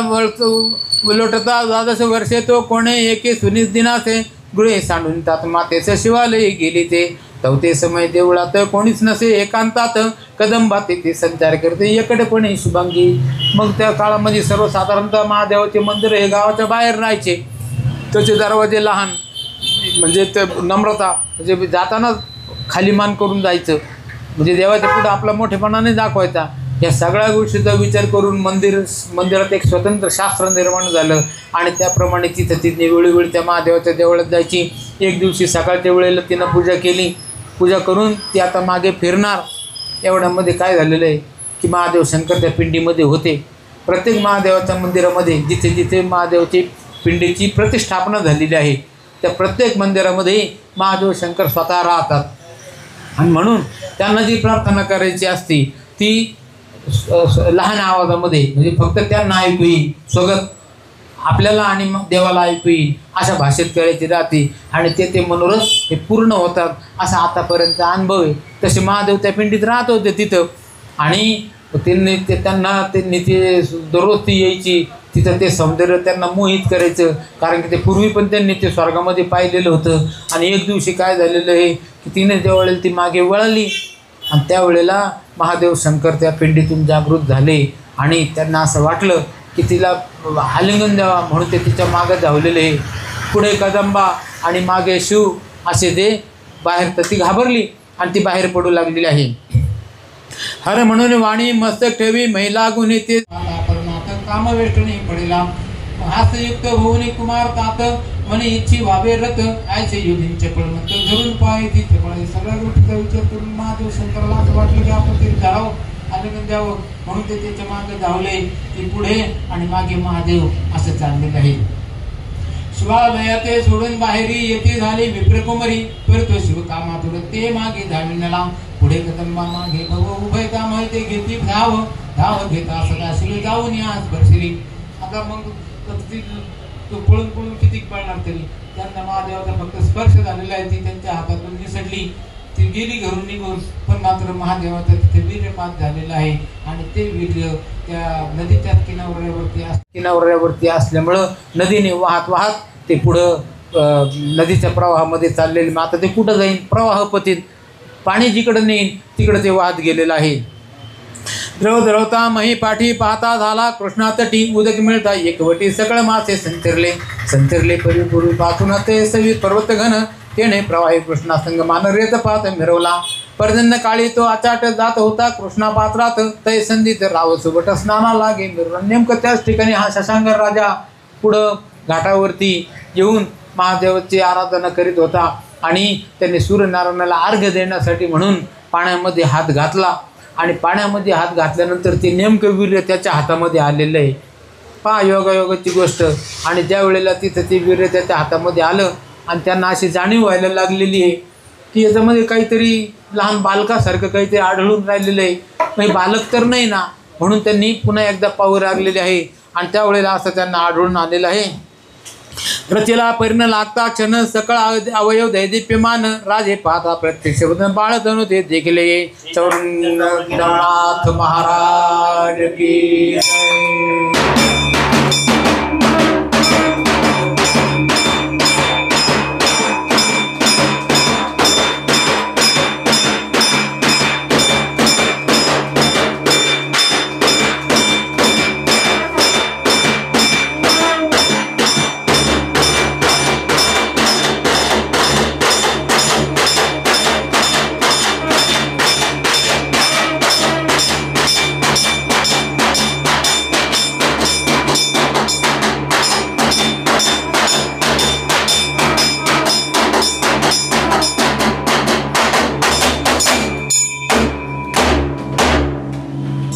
लोटता 12 वर्षे तो कोणे एके सुनिस दिनाचे गृहे सांडून तात मातेचे शिवालय गेली ते तवते समय देवळात कोणीच नसे एकांतात कदंबा ते संचार करते एकडेपणे शुभांगी. मग त्या काळामध्ये सर्वसाधारणतः महादेवाचे मंदिर हे गावाच्या बाहेर राहायचे. त्याचे दरवाजे लहान म्हणजे ते नम्रता म्हणजे जाताना खाली मान करून जायचं म्हणजे देवाच्या पुढं आपला मोठेपणाने दाखवायचा. या सगळ्या गोष्टीचा विचार करून मंदिरात एक स्वतंत्र शास्त्र निर्माण झालं. आणि त्याप्रमाणे तिने वेळोवेळी त्या महादेवाच्या देवळात जायची. एक दिवशी सकाळच्या वेळेला तिनं पूजा केली. पूजा करून ती आता मागे फिरणार. एवढ्यामध्ये काय झालेलं आहे की महादेव शंकर त्या पिंडीमध्ये होते. प्रत्येक महादेवाच्या मंदिरामध्ये जिथे जिथे महादेवाची पिंडीची प्रतिष्ठापना झालेली आहे त्या प्रत्येक मंदिरामध्ये महादेव शंकर स्वतः राहतात. आणि म्हणून त्यांना जी प्रार्थना करायची असती ती लहान आवाजामध्ये म्हणजे फक्त त्यांना ऐकू येईल स्वगत आपल्याला आणि मग देवाला ऐकू येईल अशा भाषेत करायची राहते. आणि ते मनोरथ हे पूर्ण होतात असा आतापर्यंत अनुभव आहे. तसे महादेव त्या पिंडीत राहत होते तिथं. आणि त्यांनी ते दररोज ती यायची तिथं ते सौंदर्य त्यांना मोहित करायचं. कारण की ते पूर्वी पण त्यांनी ते स्वर्गामध्ये पाहिलेलं होतं. आणि एक दिवशी काय झालेलं आहे की तिने ज्यावेळेला ती मागे वळाली आणि त्यावेळेला महादेव शंकर त्या पिंडीतून जागृत झाले. आणि त्यांना असं वाटलं की तिला आलिंगन द्यावा म्हणून ते तिच्या मागं धावलेले. पुढे कदंबा आणि मागे शिव असे ते बाहेर तर ती घाबरली आणि ती बाहेर पडू लागलेली आहे. हर म्हणून वाणी मस्तक ठेवी महिला गुन्हे ते कामवेष्टनी पडेला हास्ययुक्त भुवनी कुमार तात म्हणे इच्छी व्हावे रथ आयचे युधी चपळ मत धरून पाय ती चपळ. सगळ्या गोष्टीचा विचार करून महादेव शंकरला असं वाटलं की आपण ते जावं आलिंगन द्यावं म्हणून ते त्याच्या मागे धावले. ती पुढे आणि मागे महादेव असं चाललेलं आहे. शिवालयाते सोडून बाहेरी येते झाली विप्रकुमारी परतो शिव कामातुर ते मागे धाविनला पुढे कदंबा मागे भव उभय काम ते घेती धाव घेता सदाशिव जाऊन या स्पर्शिली. आता मग तो पळून किती पळणार तरी त्यांना महादेवाचा फक्त स्पर्श झालेला आहे. ती त्यांच्या हातातून निसटली. ती गेली घरून निघून. पण मात्र महादेवाचा तिथे वीर्यपात झालेला आहे. आणि ते वीर्य त्या नदीच्या किनाऱ्यावरती असल्यामुळं नदीने वाहत ते पुढं नदीच्या प्रवाहामध्ये चाललेले. मग आता ते कुठं जाईल प्रवाह पतीत पाणी जिकडं नेईन तिकडं ते वाहत गेलेलं आहे. द्रव द्रवता मही पाठी पाहता झाला कृष्णा तटी उदक मिळता एकवटी सकळ मासे संचरले परिपूर्वी पासून ते सवी पर्वत घन तेने प्रवाही कृष्णा संग मान रेत पाहत मिरवला पर्जन्य काळी तो अचाट जात होता कृष्णा पात्रात तै संधीत राव सुबट स्नाना लागे मिरवून नेमकं त्याच ठिकाणी हा शशांकर राजा पुढं घाटावरती येऊन महादेवाची आराधना करीत होता आणि त्यांनी सूर्यनारायणाला अर्घ्य देण्यासाठी म्हणून पाण्यामध्ये हात घातला आणि पाण्यामध्ये हात घातल्यानंतर ते नेमकं वीर्य त्याच्या हातामध्ये आलेलं आहे. पहा योगायोगाची गोष्ट. आणि ज्या वेळेला तिथं ते वीर्य त्याच्या हातामध्ये आलं आणि त्यांना अशी जाणीव व्हायला लागलेली आहे की याच्यामध्ये काहीतरी लहान बालकासारखं काहीतरी आढळून राहिलेलं आहे. म्हणजे बालक तर नाही ना, म्हणून त्यांनी पुन्हा एकदा पाहू लागलेले आहे आणि त्यावेळेला असं त्यांना आढळून आलेलं आहे. रचेला परिण लागता क्षण सकळ अवयव दैदिप्यमान राजे पाहता प्रत्यक्ष बाळ धनु ते देखले चौरंगनाथ महाराज की जय.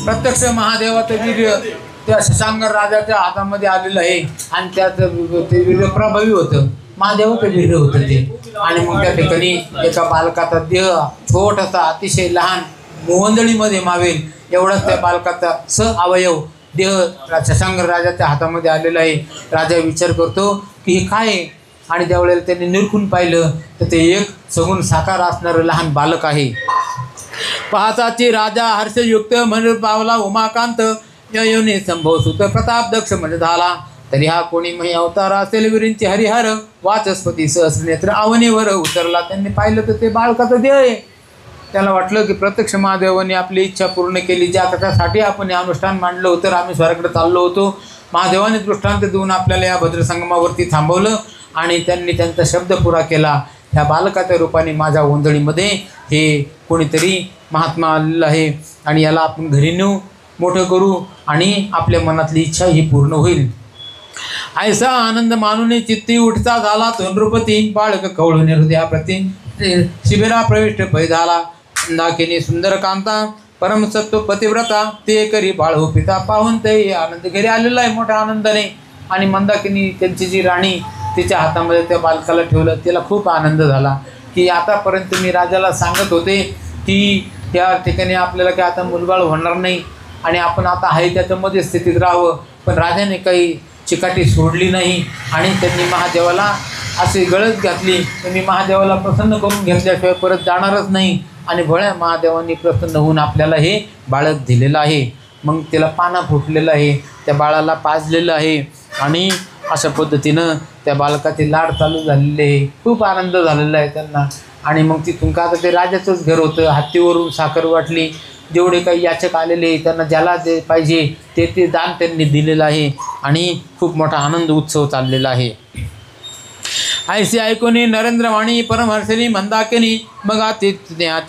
प्रत्यक्ष महादेवाचं वीर्य त्या शशांकर राजाच्या हातामध्ये आलेलं आहे आणि त्याचं ते वीर्य प्रभावी होतं. महादेवाचं वीर्य होतं ते. आणि मग त्या ठिकाणी एका बालकाचा देह छोटासा अतिशय लहान मोवंदळीमध्ये मावेल एवढाच त्या बालकाचा अवयव देह शशांकर राजाच्या हातामध्ये आलेला आहे. राजा विचार करतो की हे काय आहे आणि त्यावेळेला त्यांनी निरखून पाहिलं तर ते एक सगुण साकार असणारं लहान बालक आहे. पाहताची राजा हर्षयुक्त म्हणून पावला उमाकांत ययोने संभव सुत प्रताप दक्ष म्हणजे झाला तरी हा कोणी मही अवतार असेल विरींची हरिहर वाचस्पती सहस्रनेत्र अवनीवर उतरला. त्यांनी पाहिलं तर ते बालकाचं देह आहे. त्याला वाटलं की प्रत्यक्ष महादेवाने आपली इच्छा पूर्ण केली. ज्या कथासाठी आपण हे अनुष्ठान मांडलं होतं, रामेश्वराकडे चाललो होतो, महादेवाने दृष्टांत देऊन आपल्याला या भद्रसंगमावरती थांबवलं आणि त्यांनी त्यांचा शब्द पुरा केला. ह्या बालकाच्या रूपाने माझ्या ओंजळीमध्ये हे कोणीतरी महात्मा आलेला आहे आणि याला आपण घरी नेऊ, मोठं करू आणि आपल्या मनातली इच्छा ही पूर्ण होईल. ऐसा आनंद मानून चित्ती उठता झाला तो नृपती बाळक कवळून हृदयाप्रती शिबिरा प्रविष्ट भय झाला. नाकिनी सुंदर कांता परमसत्व पतिव्रता ते करी बाळ पिता पाहून ते आनंद घरी आलेला आहे मोठ्या आनंदाने. आणि मंदाकिनी त्यांची जी राणी तिच्या हातामध्ये त्या बालकाला ठेवलं. तिला खूप आनंद झाला की आतापर्यंत मी राजाला सांगत होते की त्या ठिकाणी आपल्याला काय आता मुलबाळ होणार नाही आणि आपण आता आहे त्याच्यामध्ये स्थितीत राहावं. पण राजाने काही चिकाटी सोडली नाही आणि त्यांनी महादेवाला अशी गळत घातली की मी महादेवाला प्रसन्न करून घेतल्याशिवाय परत जाणारच नाही. आणि भोळ्या महादेवांनी प्रसन्न होऊन आपल्याला हे बाळक दिलेलं आहे. मग त्याला पानं फुटलेलं आहे, त्या बाळाला पाजलेलं आहे आणि अशा पद्धतीनं त्या बालकाचे लाड चालू झालेले आहे. खूप आनंद झालेला आहे त्यांना. आणि मग तिथून का आता ते राजाचंच घर होतं. हत्तीवरून साखर वाटली. जेवढे काही याचक आलेले त्यांना ज्याला जे पाहिजे ते दान त्यांनी दिलेलं आहे आणि खूप मोठा आनंद उत्सव चाललेला आहे. ऐसे ऐकून नरेंद्रवाणी परमहर्षिनी मंदाकिनी मग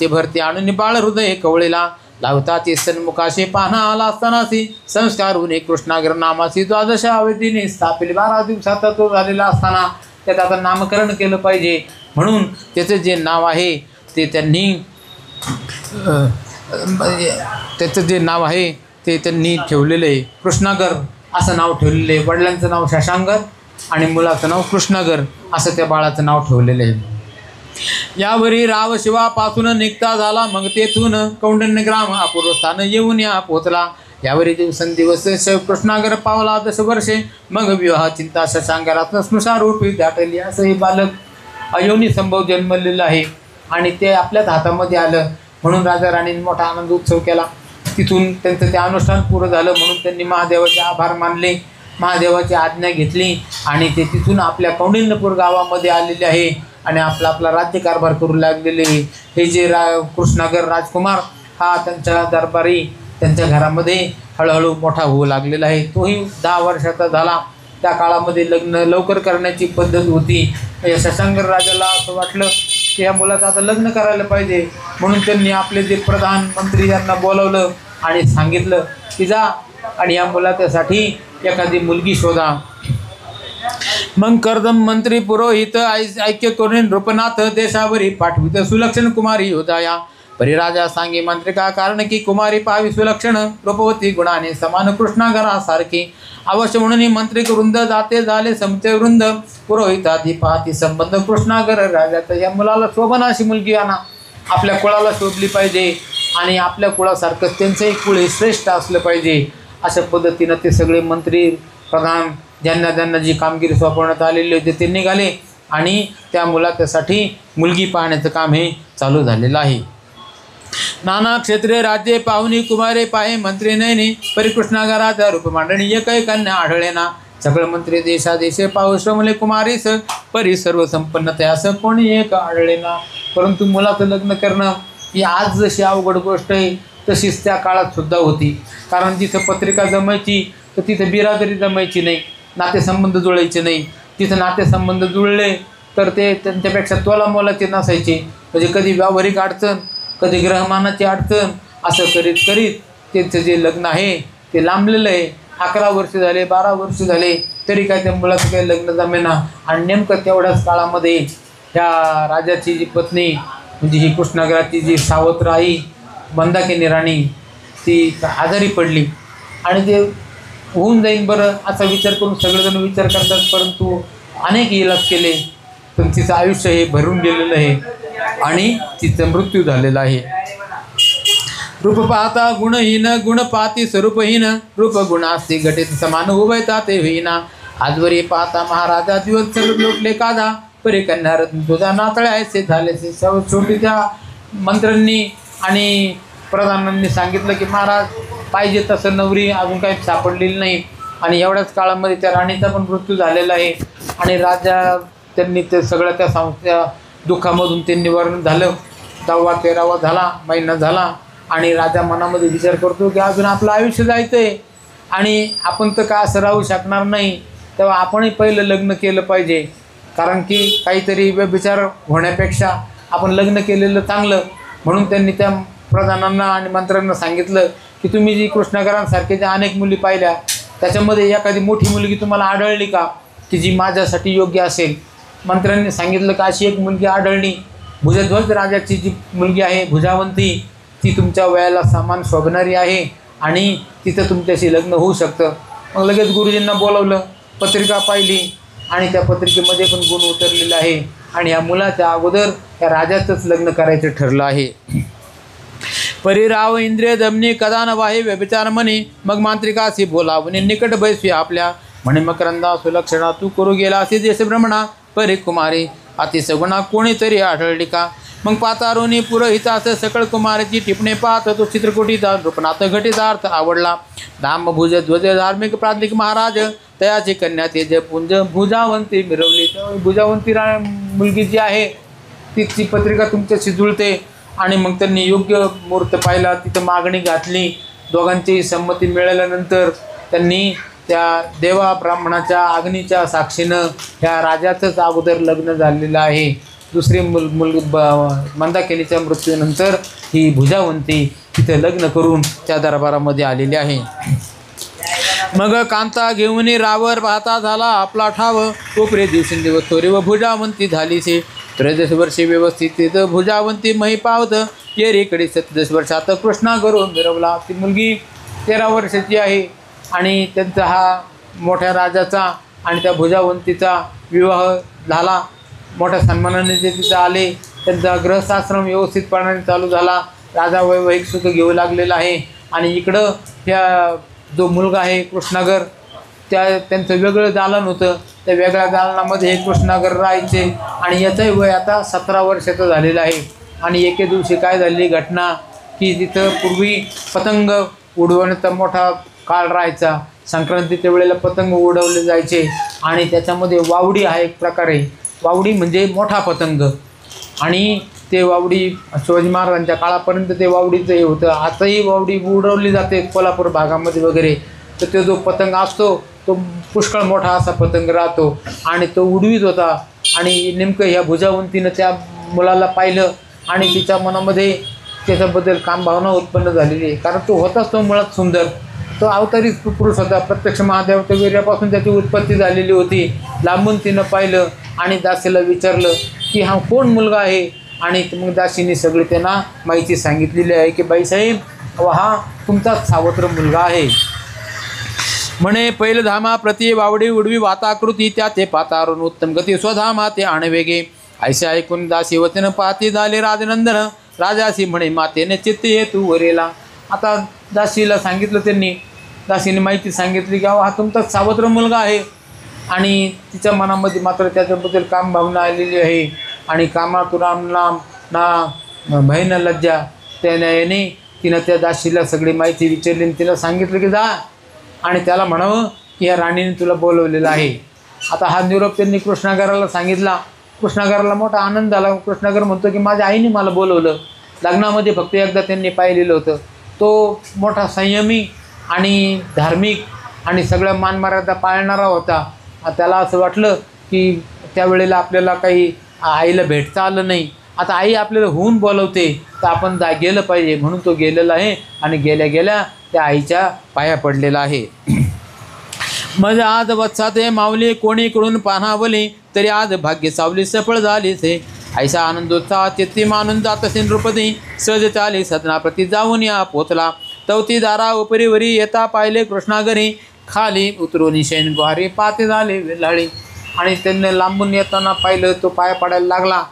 ते भरती आणून बाळ हृदय कवळेला लावता ते सन्मुखाशी पाहणा आला असतानासी संस्कार होऊन कृष्णागर नामासी द्वादश अवधीने स्थापिले. 12 दिवसाचा तो झालेला असताना त्याचं आता नामकरण केलं पाहिजे म्हणून त्याचं जे नाव आहे ते त्यांनी ठेवलेलं आहे कृष्णागर असं नाव ठेवलेलं आहे. वडिलांचं नाव शशांकर आणि मुलाचं नाव कृष्णागर असं त्या बाळाचं नाव ठेवलेलं आहे. यावरी राव शिवापासून निघता झाला मग तेथून कौंडन्य ग्राम अपूर्व स्थान येऊन या पोचला. यावरी दिवसेंदिवस कृष्णागर पावला 10 वर्षे मग विवाह चिंता शशांकरात स्मशारूपी दाटली. असं हे बालक अयोनी संभव जन्मलेलं आहे आणि ते आपल्याच हातामध्ये आलं म्हणून राजा राणीने मोठा आनंद उत्सव केला. तिथून त्यांचं ते अनुष्ठान पूर्ण झालं म्हणून त्यांनी महादेवाचे आभार मानले, महादेवाची आज्ञा घेतली आणि ते तिथून आपल्या कौंडिन्यपूर गावामध्ये आलेले आहे आणि आपला राज्यकारभार करू लागलेले. हे जे कृष्णागर राजकुमार हा त्यांच्या दरबारी त्यांच्या घरामध्ये हळूहळू मोठा होऊ लागलेला आहे. तोही 10 वर्षाचा झाला. त्या काळामध्ये लग्न लवकर करण्याची पद्धत होती. या शशांकर राजाला असं वाटलं की या मुलाचं आता लग्न करायला पाहिजे, म्हणून त्यांनी आपले जे प्रधानमंत्री यांना बोलावलं आणि सांगितलं की जा आणि या मुलाच्यासाठी एखादी मुलगी शोधा. मग कर्दम मंत्री पुरोहित ऐक्य करून नृपनाथ देशावरी पाठवित सुलक्षण कुमारी होताया. परिराजा सांगे मंत्रिका कारण की कुमारी पाहावी सुलक्षण रूपवती गुणाने समान कृष्णागरासारखी. अवश्य म्हणून मंत्री वृंद जाते झाले समते वृंद. पुरोहिताधी पाहती संबंध कृष्णागर राजाचा. या मुलाला शोभन अशी मुलगी आणा, आपल्या कुळाला शोभली पाहिजे आणि आपल्या कुळासारखं त्यांचंही कुळ हे श्रेष्ठ असलं पाहिजे. अशा पद्धतीनं ते सगळे मंत्री प्रधान ज्यांना जी कामगिरी सोपवण्यात आलेली होती ते निघाले आणि त्या मुलाच्यासाठी मुलगी पाहण्याचं काम हे चालू झालेलं आहे. नाना क्षेत्रे राज्ये पाहुणी कुमारे पाहे मंत्री नयनी परिकृष्णागाराचा रूप मांडणी एकही कन्या आढळेना. सगळे मंत्री देशादेशे पाहू श्रमले कुमारीस परी सर्व संपन्नते असं कोणी एक आढळेना. परंतु मुलाचं लग्न करणं ही आज जशी अवघड गोष्ट आहे तशीच त्या काळात सुद्धा होती. कारण जिथं पत्रिका जमायची तर तिथं बिरादरी जमायची नाही, नातेसंबंध जुळायचे नाही. तिथं नातेसंबंध जुळले तर ते त्यांच्यापेक्षा तोलामोलाचे नसायचे. म्हणजे कधी व्यावहारिक अडचण, कधी ग्रहमानाची अडचण, असं करीत करीत त्यांचं जे लग्न आहे ते लांबलेलं आहे. 11 वर्ष झाले, 12 वर्ष झाले तरी काय त्या मुलाचं काही लग्न जमेना. आणि नेमकं तेवढ्याच काळामध्ये ह्या राजाची जी पत्नी म्हणजे ही कृष्णागराची जी सावत्र आई मंदाकिनी राणी ती आजारी पडली आणि ते होऊन जाईन बरं असा विचार करून सगळेजण विचार करतात. परंतु अनेक इलाज केले पण तिचं आयुष्य हे भरून गेलेलं आहे आणि तिचा मृत्यू झालेला आहे. रूप पाहता गुणहीन गुण पाहती स्वरूपहीन रूप गुणास्ती घटित समान उभयता ते होईना. आजवरी पाहता महाराजा दिवस सर्व लोटले कादा परी कन्या तुझा नातळे आहेसे झालेसे. शेवटी त्या मंत्र्यांनी आणि प्रधानांनी सांगितलं की महाराज पाहिजे तसं नवरी अजून काही सापडलेली नाही आणि एवढ्याच काळामध्ये त्या राणीचा पण मृत्यू झालेला आहे. आणि राजा त्यांनी ते सगळ्या त्या संस्था दुःखामधून ते निवारण झालं. 10वा 13वा झाला, महिना झाला आणि राजा मनामध्ये विचार करतो की अजून आपलं आयुष्य जायचं आहे आणि आपण तर का असं राहू शकणार नाही. तेव्हा आपणही पहिलं लग्न केलं पाहिजे. कारण की काहीतरी व्यभिचार होण्यापेक्षा आपण लग्न केलेलं चांगलं. म्हणून त्यांनी त्या प्रधानांना आणि मंत्र्यांना सांगितलं की तुम्ही जी कृष्णागरांसारखे ज्या अनेक मुली पाहिल्या त्याच्यामध्ये एखादी मोठी मुलगी तुम्हाला आढळली का की जी माझ्यासाठी योग्य असेल. मंत्र्यांनी सांगितलं की अशी एक मुलगी आढळली. भुजध्वज राजाची जी मुलगी आहे भुजावंती ती तुमच्या वयाला समान शोभणारी आहे आणि तिथं तुमच्याशी लग्न होऊ शकतं. मग लगेच गुरुजींना बोलवलं, पत्रिका पाहिली आणि त्या पत्रिकेमध्ये पण गुण उतरलेला आहे आणि या मुलाच्या अगोदर त्या राजाचंच लग्न करायचं ठरलं आहे. परिराव इंद्रिय दमनी कदा न वाहे व्यभिचार म्हणे. मग मांत्रिकाशी बोलावणे निकट बैसवी आपल्या म्हणे मकरंदा सुलक्षणा तू करू गेला असे देश भ्रमणा परी कुमारी अतिसगुणा कोणीतरी आढळली का. मग पातारोनी पुरोहितास सकळ कुमाराची टिपणे पाहत तो चित्रकुटीचा नृपनाथ घटिता अर्थ आवडला. धाम भुज ध्वज धार्मिक प्राथमिक महाराज तयाची कन्या तेज पुंज भुजावंती मिरवली. भुजावंती मुलगी जी आहे तिची पत्रिका तुमच्याशी जुळते. आणि मग त्यांनी योग्य मुहूर्त पाहिला, तिथं मागणी घातली. दोघांची संमती मिळाल्यानंतर त्यांनी त्या देवा ब्राह्मणाच्या अग्नीच्या साक्षीनं ह्या राजाचंच अगोदर लग्न झालेलं आहे. दुसरी मंदाकिनीच्या मृत्यूनंतर ही भुजावंती तिथं लग्न करून त्या दरबारामध्ये आलेली आहे. मग कांता घेऊन रावर पाहता झाला आपला ठाव कोपरे दिवसेंदिवस थोरी व भुजावंती झालीसे. 13 वर्षे व्यवस्थित भुजावंती मही पावत येरीकडे 37 वर्षात कृष्णा करून मिरवला. ती मुलगी 13 वर्षाची आहे आणि त्यांचा हा मोठ्या राजाचा आणि त्या भुजावंतीचा विवाह झाला. मोठ्या सन्मानाने ते तिथं आले. त्यांचा गृहस्थाश्रम व्यवस्थितपणाने चालू झाला. राजा वैवाहिक सुख घेऊ लागलेला आहे आणि इकडं त्या जो मुलगा आहे कृष्णागर त्यांचं वेगळं दालन होतं. त्या वेगळ्या दालनामध्ये हे कृष्णागर राहायचे आणि याचंही वय आता 17 वर्षाचं झालेलं आहे. आणि एके दिवशी काय झाली घटना की तिथं पूर्वी पतंग उडवण्याचा मोठा काळ राहायचा. संक्रांतीच्या वेळेला पतंग उडवले जायचे आणि त्याच्यामध्ये वावडी हा एक प्रकार आहे. वावडी म्हणजे मोठा पतंग आणि ते वावडी शिवाजी महाराजांच्या काळापर्यंत ते वावडीचं हे होतं. आताही वावडी उडवली जाते कोल्हापूर भागामध्ये वगैरे. तर तो जो पतंग असतो तो पुष्कळ मोठा असा पतंग राहतो आणि तो उडवीत होता. आणि नेमकं ह्या भुजावंतीनं त्या मुलाला पाहिलं आणि तिच्या मनामध्ये त्याच्याबद्दल कामभावना उत्पन्न झालेली आहे. कारण तो होताच तो मुळात सुंदर, तो अवतारी पुरुष होता. प्रत्यक्ष महादेवाच्या वीर्यापासून त्याची उत्पत्ती झालेली होती. लांबून तिनं पाहिलं आणि दासीला विचारलं की हा कोण मुलगा आहे. आणि मग दासीने सगळी त्यांना माहिती सांगितलेली आहे की बाईसाहेब हा तुमचाच सावत्र मुलगा आहे. म्हणे पहिलं धामा प्रति वावडी उडवी वाताकृती त्या ते पातारून उत्तम गती स्वधामा ते आणवेगे. ऐसे ऐकून दासी वचन पाहती झाले राजनंदन. राजासी म्हणे मातेने चित्त ये तू वरेला. आता दासीला सांगितलं त्यांनी, दासीने माहिती सांगितली की हा तुमचा सावत्र मुलगा आहे. आणि तिच्या मनामध्ये मात्र त्याच्याबद्दल कामभावना आलेली आहे. आणि कामातून राम ना भय न लज्जा त्याने तिनं त्या दासीला सगळी माहिती विचारली आणि तिला सांगितलं की जा आणि त्याला म्हणावं की या राणीने तुला बोलवलेलं आहे. आता हा निरोप त्यांनी कृष्णागराला सांगितला. कृष्णागराला मोठा आनंद झाला. कृष्णागर म्हणतो की माझ्या आईने मला बोलवलं. लग्नामध्ये फक्त एकदा त्यांनी पाहिलेलं होतं. तो मोठा संयमी आणि धार्मिक आणि सगळ्या मानमर्यादा पाळणारा होता. त्याला असं वाटलं की त्यावेळेला आपल्याला काही आईला भेटता आलं नाही. आता आई आपल्याला होऊन बोलवते तर आपण गेलं पाहिजे म्हणून तो गेलेला आहे. आणि गेल्या गेल्या त्या आईच्या पाया पडलेला आहे. मज आज वत्साते माऊली कोणीकडून पाहनावली तरी आज भाग्य सावली सफळ झाली से. ऐसा आनंदोत्साह चित्ती मानून जात असे नृपती सहज चाली सदनाप्रती जाऊन या पोचला. तवती दारा उपरीवरी येता पाहिले कृष्णागरी खाली उतरून शैन गुहारी पाते झाले वेल्हाळी. आणि त्यांनी लांबून येताना पाहिलं तो पाया पडायला लागला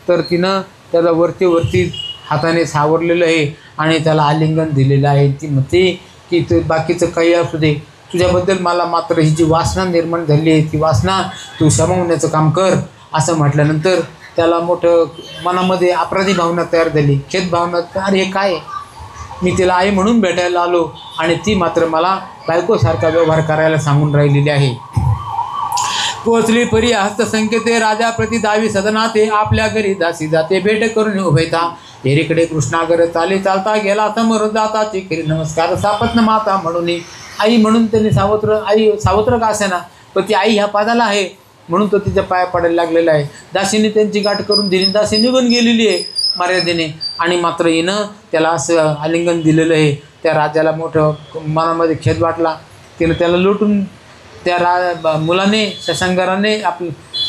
तर तिनं त्याला वरती हाताने सावरलेलं आहे आणि त्याला आलिंगन दिलेलं आहे. ती म्हणते की तू बाकीचं काही असू दे, तुझ्याबद्दल मला मात्र ही जी वासना निर्माण झाली आहे ती वासना तू शमवण्याचं काम कर. असं म्हटल्यानंतर त्याला मोठं मनामध्ये अपराधी भावना तयार झाली, खेद भावना. अरे हे काय, मी तिला आई म्हणून भेटायला आलो आणि ती मात्र मला बायकोसारखा व्यवहार करायला सांगून राहिलेली आहे. पोचली परी हस्तसंकेते राजा प्रति दावी सदनाते. आपल्या घरी दासी जाते भेट करून उभयता. एरीकडे कृष्णागर चाली चालता गेला समोर जाता चिकरी नमस्कार सापत्न माता म्हणून. आई म्हणून त्यांनी सावत्र का असेना पण ती आई ह्या पादाला आहे म्हणून तो तिच्या पाया पडायला लागलेला आहे. दासीने त्यांची गाठ करून दिली. दासी निघून गेलेली आहे मर्यादेने. आणि मात्र हिनं त्याला असं आलिंगन दिलेलं आहे. त्या राजाला मोठं मनामध्ये खेद वाटला. तिनं त्याला लुटून त्या मुलाने शशांकराने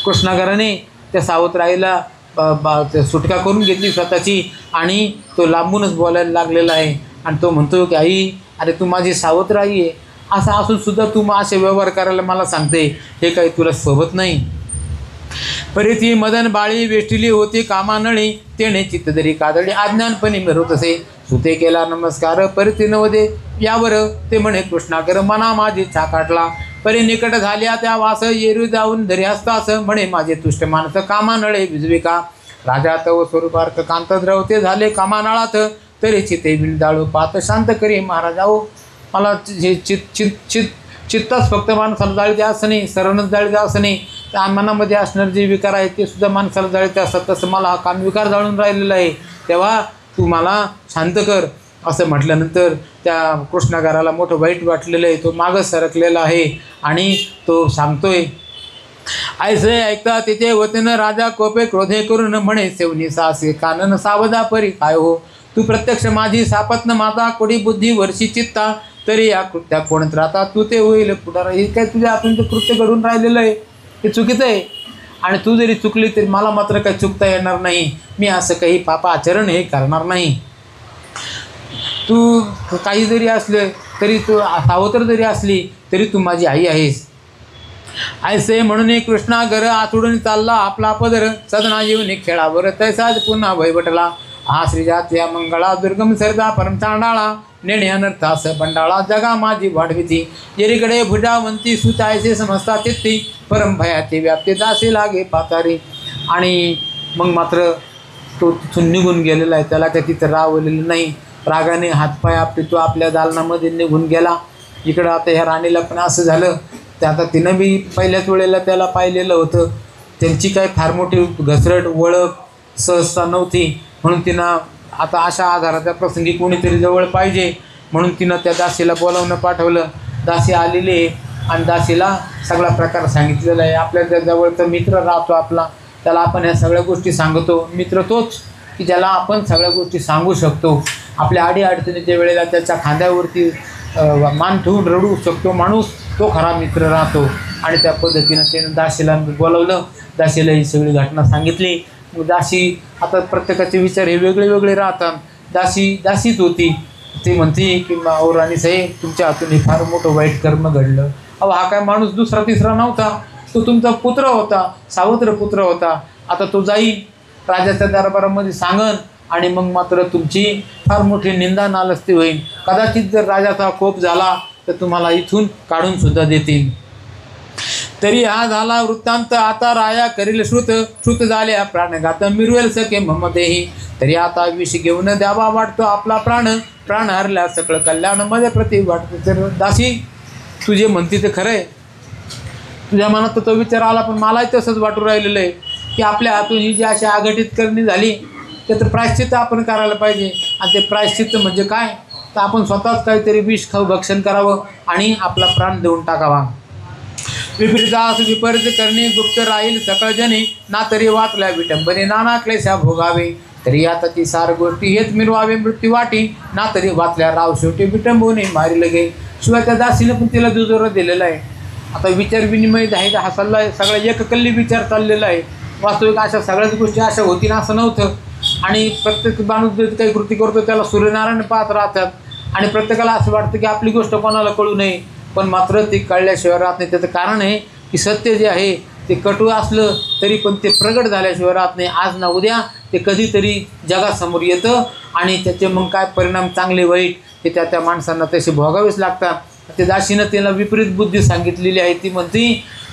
कृष्णागराने त्या सावत्र आईला सुटका करून घेतली स्वतःची. आणि तो लांबूनच बोलायला लागलेला आहे. आणि तो म्हणतो की आई अरे तू माझी सावत्र आई आहे, असं असून सुद्धा तू मग असे व्यवहार करायला मला सांगते, हे काही तुला सोबत नाही. परी मदन बाळी वेष्टिली होती कामानळी. तेणे चित्तदरी कादळी अज्ञानपणी मिरवत असे. सुते केला नमस्कार परी नवदे यावर. ते म्हणे कृष्णाकर मना माझी छाकाटला. परी निकट झाल्या त्या वास येरू जाऊन धरी असतास. म्हणे माझे तुष्ट माणसं कामानळे विजविका. राजा तव स्वरूपार्थ कांत द्रवते झाले कामानळात. तरी चिते विंदाळू पात शांत करी महाराजाओ. मला हे चित्तच फक्त माणसाला जाळीते असं नाही, सर्वांनाच जाळीते असं नाही. त्या मनामध्ये असणारे जे विकार आहेत ते सुद्धा माणसाला जाळीते असतात. तसं मला हा कामविकार जाळून राहिलेला आहे, तेव्हा तू मला शांत कर. असं म्हटल्यानंतर त्या कृष्णागाराला मोठं वाईट वाटलेलं आहे. तो मागं सरकलेला आहे आणि तो सांगतोय ऐसे ऐकता तिथे वतीनं राजा कोपे क्रोधे करून म्हणे सेवनी सासे कानन सावधा परी काय हो. तू प्रत्यक्ष माझी सापत्न माता कोडी बुद्धी वर्षी चित्ता. तरी या कृत्या कोणत राहता तू ते होईल पुढार. हे काय तुझ्या आपण कृत्य घडून राहिलेलं आहे, हे चुकीचं आहे. आणि तू जरी चुकली तरी मला मात्र काही चुकता येणार नाही. मी असं काही पापाचरण हे करणार नाही. तू काही जरी असले तरी तू सावत्र जरी असली तरी तू माझी आई आहेस. ऐसे म्हणून कृष्णागर आतुडून चालला आपला पदर. सदना येऊन खेळावर तैसाच पुन्हा भयवटला. हा श्रीजात या मंगळा दुर्गम सरदा परम चांडाळा. नेणे अनर्थास बंडाळा जगा माझी वाढविती. जेरीकडे भुजावंती सुतायसे समजता चित्ती. परम भयाची व्याप्ती दासे लागे पातारी. आणि मग मात्र तो तिथून निघून गेलेला आहे. त्याला काही तिथं रावलेलं नाही. रागाने हातपाय आपले तो आपल्या दालनामध्ये निघून गेला. इकडं आता ह्या राणीला पण असं झालं. ते आता तिनं बी पहिल्याच वेळेला त्याला पाहिलेलं होतं. त्यांची काय फार मोठी घसरट ओळख सहजता नव्हती, म्हणून तिनं आता अशा आधाराच्या प्रसंगी कोणीतरी जवळ पाहिजे म्हणून तिनं त्या दासीला बोलावणं पाठवलं. दासी आलेली आहे आणि दासीला सगळा प्रकार सांगितलेला आहे. आपल्या त्या जवळचा मित्र राहतो आपला, त्याला आपण ह्या सगळ्या गोष्टी सांगतो. मित्र तोच की ज्याला आपण सगळ्या गोष्टी सांगू शकतो. आपल्या अडीअडचणीच्या वेळेला त्याच्या खांद्यावरती मान ठेवून रडू शकतो माणूस, तो खरा मित्र राहतो. आणि त्या पद्धतीनं त्यानं दासीला बोलावलं. दासीला ही सगळी घटना सांगितली. मग दासी, आता प्रत्येकाचे विचार हे वेगळे वेगळे राहतात. दासीच होती. ती म्हणते की अहो राणीसाहेब, तुमच्या हातून हे फार मोठं वाईट कर्म घडलं. अहो हा काय माणूस दुसरा तिसरा नव्हता, तो तुमचा पुत्र होता, सावत्र पुत्र होता. आता तो जाईल राजाच्या दरबारामध्ये सांगन आणि मग मात्र तुमची फार मोठी निंदा नालस्ती होईल. कदाचित जर राजाचा कोप झाला तर तुम्हाला इथून काढून सुद्धा देतील. तरी हा झाला वृत्तांत, आता राया करील श्रुत झाले प्राणघात मिरवेल सके ममतेही. तरी आता विष घेऊन द्यावा वाटतो आपला प्राण हरल्या सकळ कल्याण मध्ये प्रति वाटतो. तर दासी, तू जे म्हणते ते खरं आहे, तुझ्या मनात तो विचार आला, पण मलाही तसंच वाटू राहिलेलं आहे की आपल्या हातून ही जी अशी आघटित करणी झाली त्याचं प्रायश्चित्त आपण करायला पाहिजे. आणि ते प्रायश्चित्त म्हणजे काय, तर आपण स्वतःच काहीतरी विष खाऊ भक्षण करावं आणि आपला प्राण देऊन टाकावा. विपरीतास विपरीत करणे गुप्त राहील सकळ जने, ना तरी वाचल्या विटंबने नाना क्लेशा भोगावे. तरी आता ती सार गोष्टी हेच मिरवावे मृत्यू वाटी, ना तरी वाचल्या राव शेवटी विटंबवणे मारी लगे. शिवाय त्या दासीनं पण तिला दुजोरा दिलेला आहे. आता विचार विनिमय आहे, हा सल्ला सगळा एककल्ली विचार चाललेला आहे. वास्तविक अशा सगळ्याच गोष्टी अशा होती ना असं नव्हतं. आणि प्रत्येक माणूस जे काही कृती करतो त्याला सूर्यनारायण पाहत राहतात आणि प्रत्येकाला असं वाटतं की आपली गोष्ट कोणाला कळू नये, पण मात्र ती कळल्याशिवाय राहत नाही. त्याचं कारण आहे की सत्य जे आहे ते कटू असलं तरी पण ते प्रगट झाल्याशिवाय राहत नाही. आज ना उद्या ते कधीतरी जगासमोर येतं आणि त्याचे मग काय परिणाम चांगले वाईट हे त्या माणसांना तसे भोगावेच लागतात. ते दासीनं त्याला विपरीत बुद्धी सांगितलेली आहे. ती म्हणते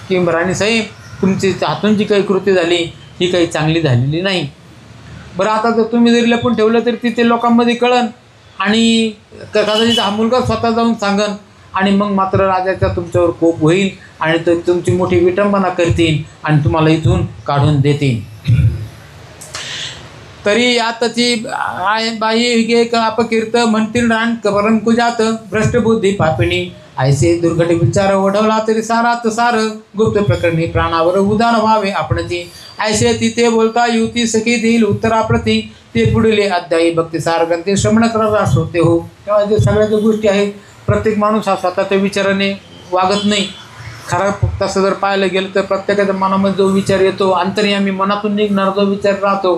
की राणीसाहेब, तुमची हातून जी काही कृती झाली ही काही चांगली झालेली नाही. बरं, आता जर तुम्ही जरी लपून ठेवलं तरी तिथे लोकांमध्ये कळन आणि कदाचित हा मुलगा स्वतः जाऊन सांगन आणि मग मात्र राजाचा तुमच्यावर कोप होईल आणि ते तुमची मोठी विटंबना करतील आणि तुम्हाला इथून काढून देतील. तरी आताची बाई एक अपकीर्त म्हणतील रान परंकुजात भ्रष्टबुद्धी पापिणी. ऐसे दुर्घट विचार ओढवला तरी सारात सार, गुप्त प्रकरणी प्राणावर उदार व्हावे आपणची. ऐसे तिथे बोलता युती सखी देईल उत्तराप्रती, ते पुढील अध्यायी भक्ती सारगंती श्रवण करत होते हो. तेव्हा जे सगळ्या ज्या गोष्टी आहेत, प्रत्येक माणूस हा स्वतःच्या विचाराने वागत नाही. खरं तसं जर पाहायला गेलं तर प्रत्येकाच्या मनामध्ये जो विचार येतो, अंतर्यामी मनातून निघणारा जो विचार राहतो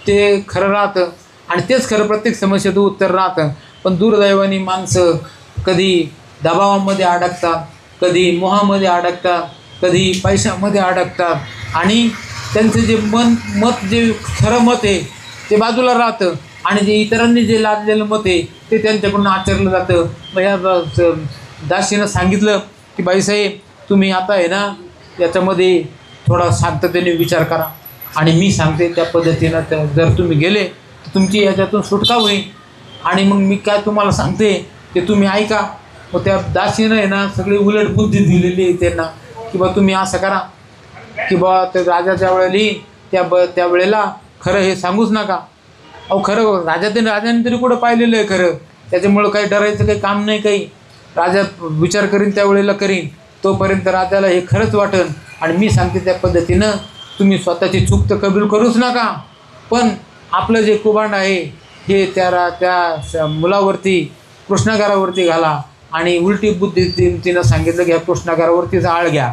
ते खरं राहतं आणि तेच खरं प्रत्येक समस्येचं उत्तर राहतं. पण दुर्दैवाने माणसं कधी दबावामध्ये अडकतात, कधी मोहामध्ये अडकतात, कधी पैशामध्ये अडकतात आणि त्यांचं जे मत जे खरं मत आहे ते बाजूला राहतं आणि जे इतरांनी जे लादलेलं मत आहे ते त्यांच्याकडून आचरलं जातं. मग या दासीनं सांगितलं की बाईसाहेब, तुम्ही आता आहे ना याच्यामध्ये थोडा शांततेने विचार करा आणि मी सांगते त्या पद्धतीनं जर तुम्ही गेले तर तुमची याच्यातून सुटका होईल. आणि मग मी काय तुम्हाला सांगते ते तुम्ही ऐका. मग त्या दासीनं आहे ना सगळी उलट बुद्धी दिलेली आहे त्यांना की बा तुम्ही असं करा की बा ते राजा ज्या वेळेला येईल त्या वेळेला खरं हे सांगूच नका. अहो खरं राजाने तरी कुठं पाहिलेलं आहे खरं, त्याच्यामुळं काही डरायचं काही काम नाही. काही राजा विचार करीन त्या वेळेला करीन, तोपर्यंत राजाला हे खरंच वाटेल आणि मी सांगते त्या पद्धतीनं तुम्ही स्वतःची चूक तर कबूल करूच नका, पण आपलं जे कुभांड आहे हे त्या मुलावरती कृष्णागारावरती घाला. आणि उलटी बुद्धी तिनं सांगितलं की ह्या कृष्णागारावरतीच आळ घ्या.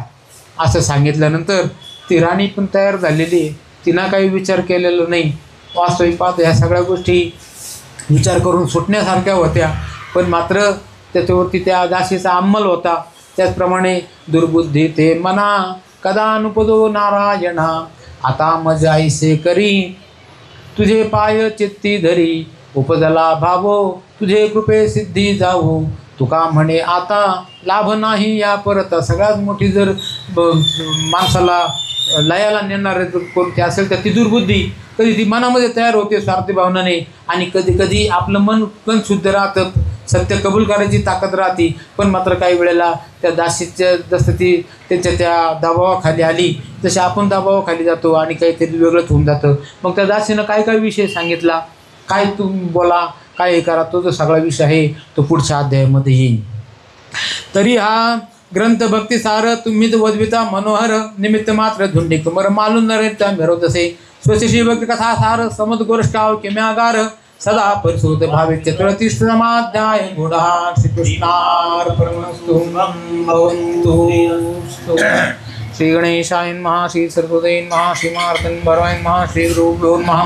असं सांगितल्यानंतर ती राणी पण तयार झालेली आहे, तिनं काही विचार केलेला नाही. वास्तविक पाहता ह्या सगळ्या गोष्टी विचार करून सुटण्यासारख्या होत्या, पण मात्र त्याच्यावरती त्या दासीचा अंमल होता. त्याचप्रमाणे दुर्बुद्धी ते मना कदा अनुपदो नारायणा, आता मज ऐसे करी तुझे पाय चित्ती धरी, उपजला भावो तुझे कृपे सिद्धी जावो, तुका म्हणे आता लाभ नाही या परत. सगळ्यात मोठी जर माणसाला लयाला नेणारे कोणते असेल तर ती दुर्बुद्धी कधी ती मनामध्ये तयार होते स्वार्थी भावनाने आणि कधी कधी आपलं मन पण शुद्ध राहतं सत्य कबूल करायची ताकद राहते. पण मात्र काही वेळेला त्या दासीच्या जसं ती त्याच्या त्या दबावाखाली आली तसे आपण दबावाखाली जातो आणि काहीतरी वेगळंच होऊन जातं. मग त्या दासीनं काय काय विषय सांगितला, काय तुम्ही बोला, काय हे करा, तो जो सगळा विषय आहे तो पुढच्या अध्यायामध्ये येईल. तरी हा ग्रंथ भक्तिसार तुम्हीच वद्विता मनोहर निमित्त मात्र धुंडी कुमर मालून नरे त्या मिरव तसे स्वस्ती भक्ती कथा सार समद गोष्टाव किम्यागार सदा परिसूत भावे चतुर्तीसमाध्याय गुणा श्रीकृष्णार्पणमस्तु. श्री गणेशाय नमः, श्री सरस्वती नमः, श्री मार्तंड भरवाय नमः, श्री गुरुभ्यो नमः.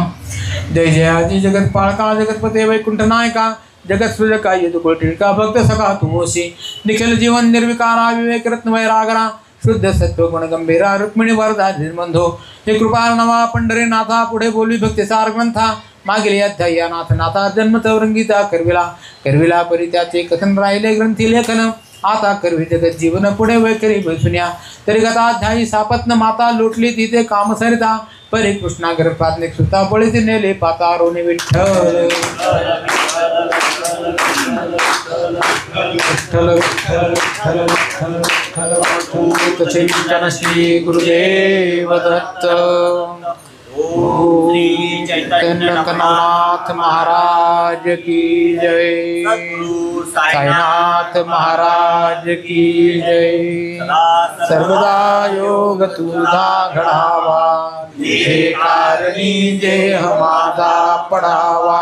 जय जय आदि जगत पाळका जगतपते वैकुंठ नायका जगत सृजका यदुकुल टिळका भक्त सखा तुळशी निखिल जीवन निर्विकारा विवेक रत्न वैरागरा शुद्ध सत्व गुण गंभीरा रुक्मिणी वरदा निर्बंधो हे कृपाल नवा पंढरी नाथा पुढे बोलवी भक्तिसार ग्रंथा मागील अध्याय नाथ नाथा जन्म चौरंगीचा करविला परी त्याचे कथन राहिले ग्रंथी लेखन आता करवी जगत जीवन पुढे वैखरी बैसुन्या तरी गताध्यायी सापत्न माता लुटली तिथे काम सरिता परी कृष्णा गर्भातले सुता बळीत नेले पातारोने विठ्ठल श्री गुरुदेव दत्त. श्री चैतन्य नाथ महाराज की जय. साईनाथ महाराज की जय. सर्वदा योग तुझा घडावा हे कारणी देह माझा पडावा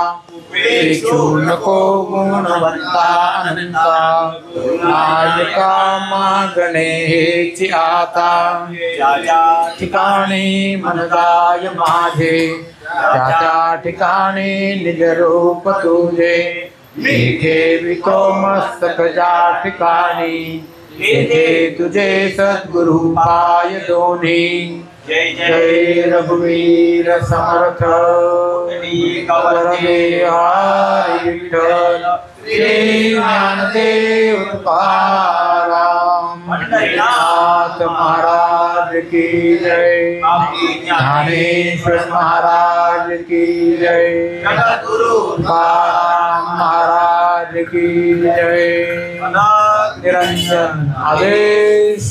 पेचू नको गुणवंता अनंता नायका मागणे हेची आता ठिकाणी मन जाय माझे त्या ठिकाणी निज रूप तुझे मी ठेवितो मस्तक ज्या ठिकाणी येथे तुझे सद्गुरु पाय दोन्ही. जय जय रघुवीर समर्थ वरदे हरी विठ्ठल श्री ज्ञानदेव तुकाराम पंढरीनाथ महाराज की जय. ज्ञानेश्वर महाराज की जय. तुकाराम महाराज की जय. निरंजन आदेश